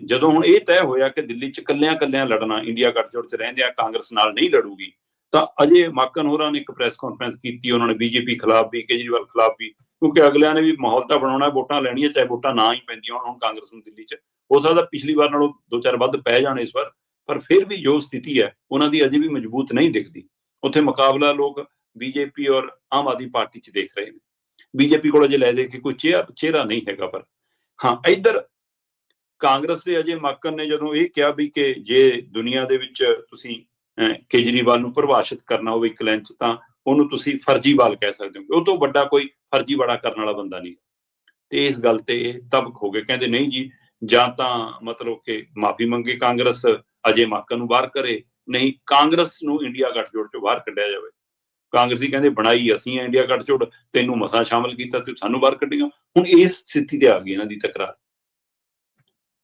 ਜਦੋਂ ਹੁਣ ਇਹ ਤੈਅ ਹੋਇਆ ਕਿ ਦਿੱਲੀ 'ਚ ਕੱਲਿਆਂ ਲੜਨਾ, ਇੰਡੀਆ ਗੱਠਜੋੜ 'ਚ ਰਹਿੰਦਿਆਂ ਕਾਂਗਰਸ ਨਾਲ ਨਹੀਂ ਲੜੂਗੀ, ਤਾਂ ਅਜੇ ਮਾਕਨ ਹੋਰਾਂ ਨੇ ਇੱਕ ਪ੍ਰੈਸ ਕਾਨਫਰੰਸ ਕੀਤੀ, ਉਹਨਾਂ ਨੇ ਬੀਜੇਪੀ ਖਿਲਾਫ ਵੀ, ਕੇਜਰੀਵਾਲ ਖਿਲਾਫ ਵੀ, ਕਿਉਂਕਿ ਅਗਲਿਆਂ ਨੇ ਵੀ ਮਾਹੌਲ ਤਾਂ ਬਣਾਉਣਾ, ਵੋਟਾਂ ਲੈਣੀਆਂ, ਚਾਹੇ ਵੋਟਾਂ ਨਾ ਹੀ ਪੈਂਦੀਆਂ ਹੁਣ ਕਾਂਗਰਸ ਨੂੰ ਦਿੱਲੀ 'ਚ। ਹੋ ਸਕਦਾ ਪਿਛਲੀ ਵਾਰ ਨਾਲੋਂ 2-4 ਵੱਧ ਪੈ ਜਾਣ ਇਸ ਵਾਰ, ਪਰ ਫਿਰ ਵੀ ਜੋ ਸਥਿਤੀ ਹੈ ਉਹਨਾਂ ਦੀ ਅਜੇ ਵੀ ਮਜ਼ਬੂਤ ਨਹੀਂ ਦਿਖਦੀ। ਉੱਥੇ ਮੁਕਾਬਲਾ ਲੋਕ ਬੀਜੇਪੀ ਔਰ ਆਮ ਆਦਮੀ ਪਾਰਟੀ 'ਚ ਦੇਖ ਰਹੇ ਨੇ। ਬੀਜੇਪੀ ਕੋਲ ਅਜੇ ਲੈ ਦੇ ਕੇ ਕੋਈ ਚਿਹਰਾ ਨਹੀਂ ਹੈਗਾ। ਪਰ ਹਾਂ, ਇੱਧਰ ਕਾਂਗਰਸ ਦੇ ਅਜੇ ਮਾਕਨ ਨੇ ਜਦੋਂ ਇਹ ਕਿਹਾ ਵੀ ਕਿ ਜੇ ਦੁਨੀਆ ਦੇ ਵਿੱਚ ਤੁਸੀਂ ਕੇਜਰੀਵਾਲ ਨੂੰ ਪਰਿਭਾਸ਼ਿਤ ਕਰਨਾ ਹੋਵੇ ਇੱਕ ਲਾਈਨ 'ਚ, ਤਾਂ ਉਹਨੂੰ ਤੁਸੀਂ ਫਰਜ਼ੀਵਾਲ ਕਹਿ ਸਕਦੇ ਹੋ, ਉਹ ਤੋਂ ਵੱਡਾ ਕੋਈ ਫਰਜ਼ੀਵਾੜਾ ਕਰਨ ਵਾਲਾ ਬੰਦਾ ਨਹੀਂ। ਤੇ ਇਸ ਗੱਲ ਤੇ ਇਹ ਤਬਕ ਹੋ ਗਏ, ਕਹਿੰਦੇ ਨਹੀਂ ਜੀ, ਜਾਂ ਤਾਂ ਮਤਲਬ ਕਿ ਮਾਫੀ ਮੰਗੇ ਕਾਂਗਰਸ, ਅਜੇ ਮਾਕਨ ਨੂੰ ਬਾਹਰ ਕਰੇ, ਨਹੀਂ ਕਾਂਗਰਸ ਨੂੰ ਇੰਡੀਆ ਗੱਠਜੋੜ 'ਚੋਂ ਬਾਹਰ ਕੱਢਿਆ ਜਾਵੇ। ਕਾਂਗਰਸੀ ਕਹਿੰਦੇ ਬਣਾਈ ਅਸੀਂ ਹੈ ਇੰਡੀਆ ਗੱਠਜੋੜ, ਤੈਨੂੰ ਮਸਾਂ ਸ਼ਾਮਲ ਕੀਤਾ ਤੇ ਸਾਨੂੰ ਬਾਹਰ ਕੱਢੀਆਂ। ਹੁਣ ਇਸ ਸਥਿਤੀ ਤੇ ਆ ਗਈ ਇਹਨਾਂ ਦੀ ਤਕਰਾਰ।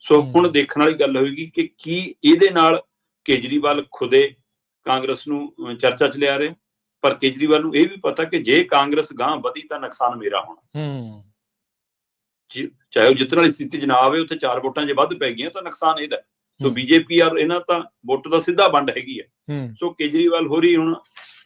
ਸੋ ਹੁਣ ਦੇਖਣ ਵਾਲੀ ਗੱਲ ਹੋਏਗੀ ਕਿ ਕੀ ਇਹਦੇ ਨਾਲ ਕੇਜਰੀਵਾਲ ਖੁਦੇ ਕਾਂਗਰਸ ਨੂੰ ਚਰਚਾ 'ਚ ਲਿਆ ਰਿਹਾ, ਪਰ ਕੇਜਰੀਵਾਲ ਨੂੰ ਇਹ ਵੀ ਪਤਾ ਕਿ ਜੇ ਕਾਂਗਰਸ ਗਾਂਹ ਵਧੀ ਤਾਂ ਨੁਕਸਾਨ ਮੇਰਾ ਹੋਣਾ। ਚਾਹੇ ਉਹ ਜਿੱਤਣ ਵਾਲੀ ਸਥਿਤੀ 'ਚ ਨਾ ਆਵੇ, ਉੱਥੇ 4 ਵੋਟਾਂ ਜੇ ਵੱਧ ਪੈ ਗਈਆਂ ਤਾਂ ਨੁਕਸਾਨ ਇਹਦਾ। ਸੋ ਬੀਜੇਪੀ ਔਰ ਇਹਨਾਂ ਤਾਂ ਵੋਟ ਦਾ ਸਿੱਧਾ ਵੰਡ ਹੈਗੀ ਹੈ। ਸੋ ਕੇਜਰੀਵਾਲ ਹੋਰੀ ਹੁਣ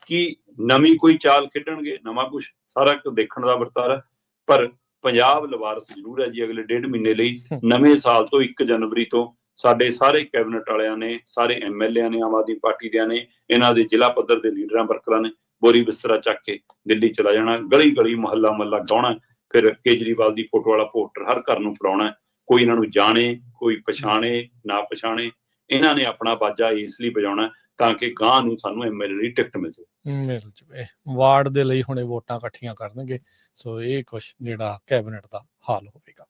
ਕੀ ਨਵੀਂ ਕੋਈ ਚਾਲ ਖੇਡਣਗੇ, ਨਵਾਂ ਕੁਛ, ਸਾਰਾ ਕੁਝ ਦੇਖਣ ਦਾ ਵਰਤਾਰਾ। ਪਰ ਪੰਜਾਬ ਲਵਾਰਸ ਜ਼ਰੂਰ ਹੈ ਜੀ ਅਗਲੇ 1.5 ਮਹੀਨੇ ਲਈ। ਨਵੇਂ ਸਾਲ ਤੋਂ 1 ਜਨਵਰੀ ਤੋਂ ਸਾਡੇ ਸਾਰੇ ਕੈਬਨਿਟ ਵਾਲਿਆਂ ਨੇ, ਸਾਰੇ MLA ਨੇ, ਆਮ ਆਦਮੀ ਪਾਰਟੀ ਦਿਆਂ ਨੇ, ਇਹਨਾਂ ਦੇ ਜ਼ਿਲ੍ਹਾ ਪੱਧਰ ਦੇ ਲੀਡਰਾਂ ਵਰਕਰਾਂ ਨੇ ਬੋਰੀ ਬਿਸਤਰਾ ਚੱਕ ਕੇ ਦਿੱਲੀ ਚਲਾ ਜਾਣਾ, ਗਲੀ ਮੁਹੱਲਾ ਗਾਉਣਾ, ਫਿਰ ਕੇਜਰੀਵਾਲ ਦੀ ਫੋਟੋ ਵਾਲਾ ਪੋਸਟਰ ਹਰ ਘਰ ਨੂੰ ਫੜਾਉਣਾ। ਕੋਈ ਇਹਨਾਂ ਨੂੰ ਜਾਣੇ, ਕੋਈ ਪਛਾਣੇ ਨਾ ਪਛਾਣੇ, ਇਹਨਾਂ ਨੇ ਆਪਣਾ ਬਾਜਾ ਇਸ ਲਈ ਵਜਾਉਣਾ ਤਾਂ ਕਿ ਗਾਂ ਨੂੰ ਸਾਨੂੰ MLA ਦੀ ਟਿਕਟ ਮਿਲ ਜਾਵੇ। ਵਾਰਡ ਦੇ ਲਈ ਹੁਣੇ ਵੋਟਾਂ ਇਕੱਠੀਆਂ ਕਰਨਗੇ। ਸੋ ਇਹ ਕੁਛ ਜਿਹੜਾ ਕੈਬਨਿਟ ਦਾ ਹਾਲ ਹੋਵੇਗਾ।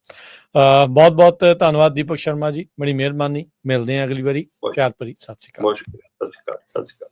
ਬਹੁਤ ਬਹੁਤ ਧੰਨਵਾਦ ਦੀਪਕ ਸ਼ਰਮਾ ਜੀ, ਬੜੀ ਮਿਹਰਬਾਨੀ। ਮਿਲਦੇ ਹਾਂ ਅਗਲੀ ਵਾਰੀ। ਪਿਆਰ ਭਰੀ ਸਤਿ ਸ਼੍ਰੀ ਅਕਾਲ। ਬਹੁਤ ਸ਼ੁਕਰੀਆ। ਸਤਿ ਸ਼੍ਰੀ ਅਕਾਲ।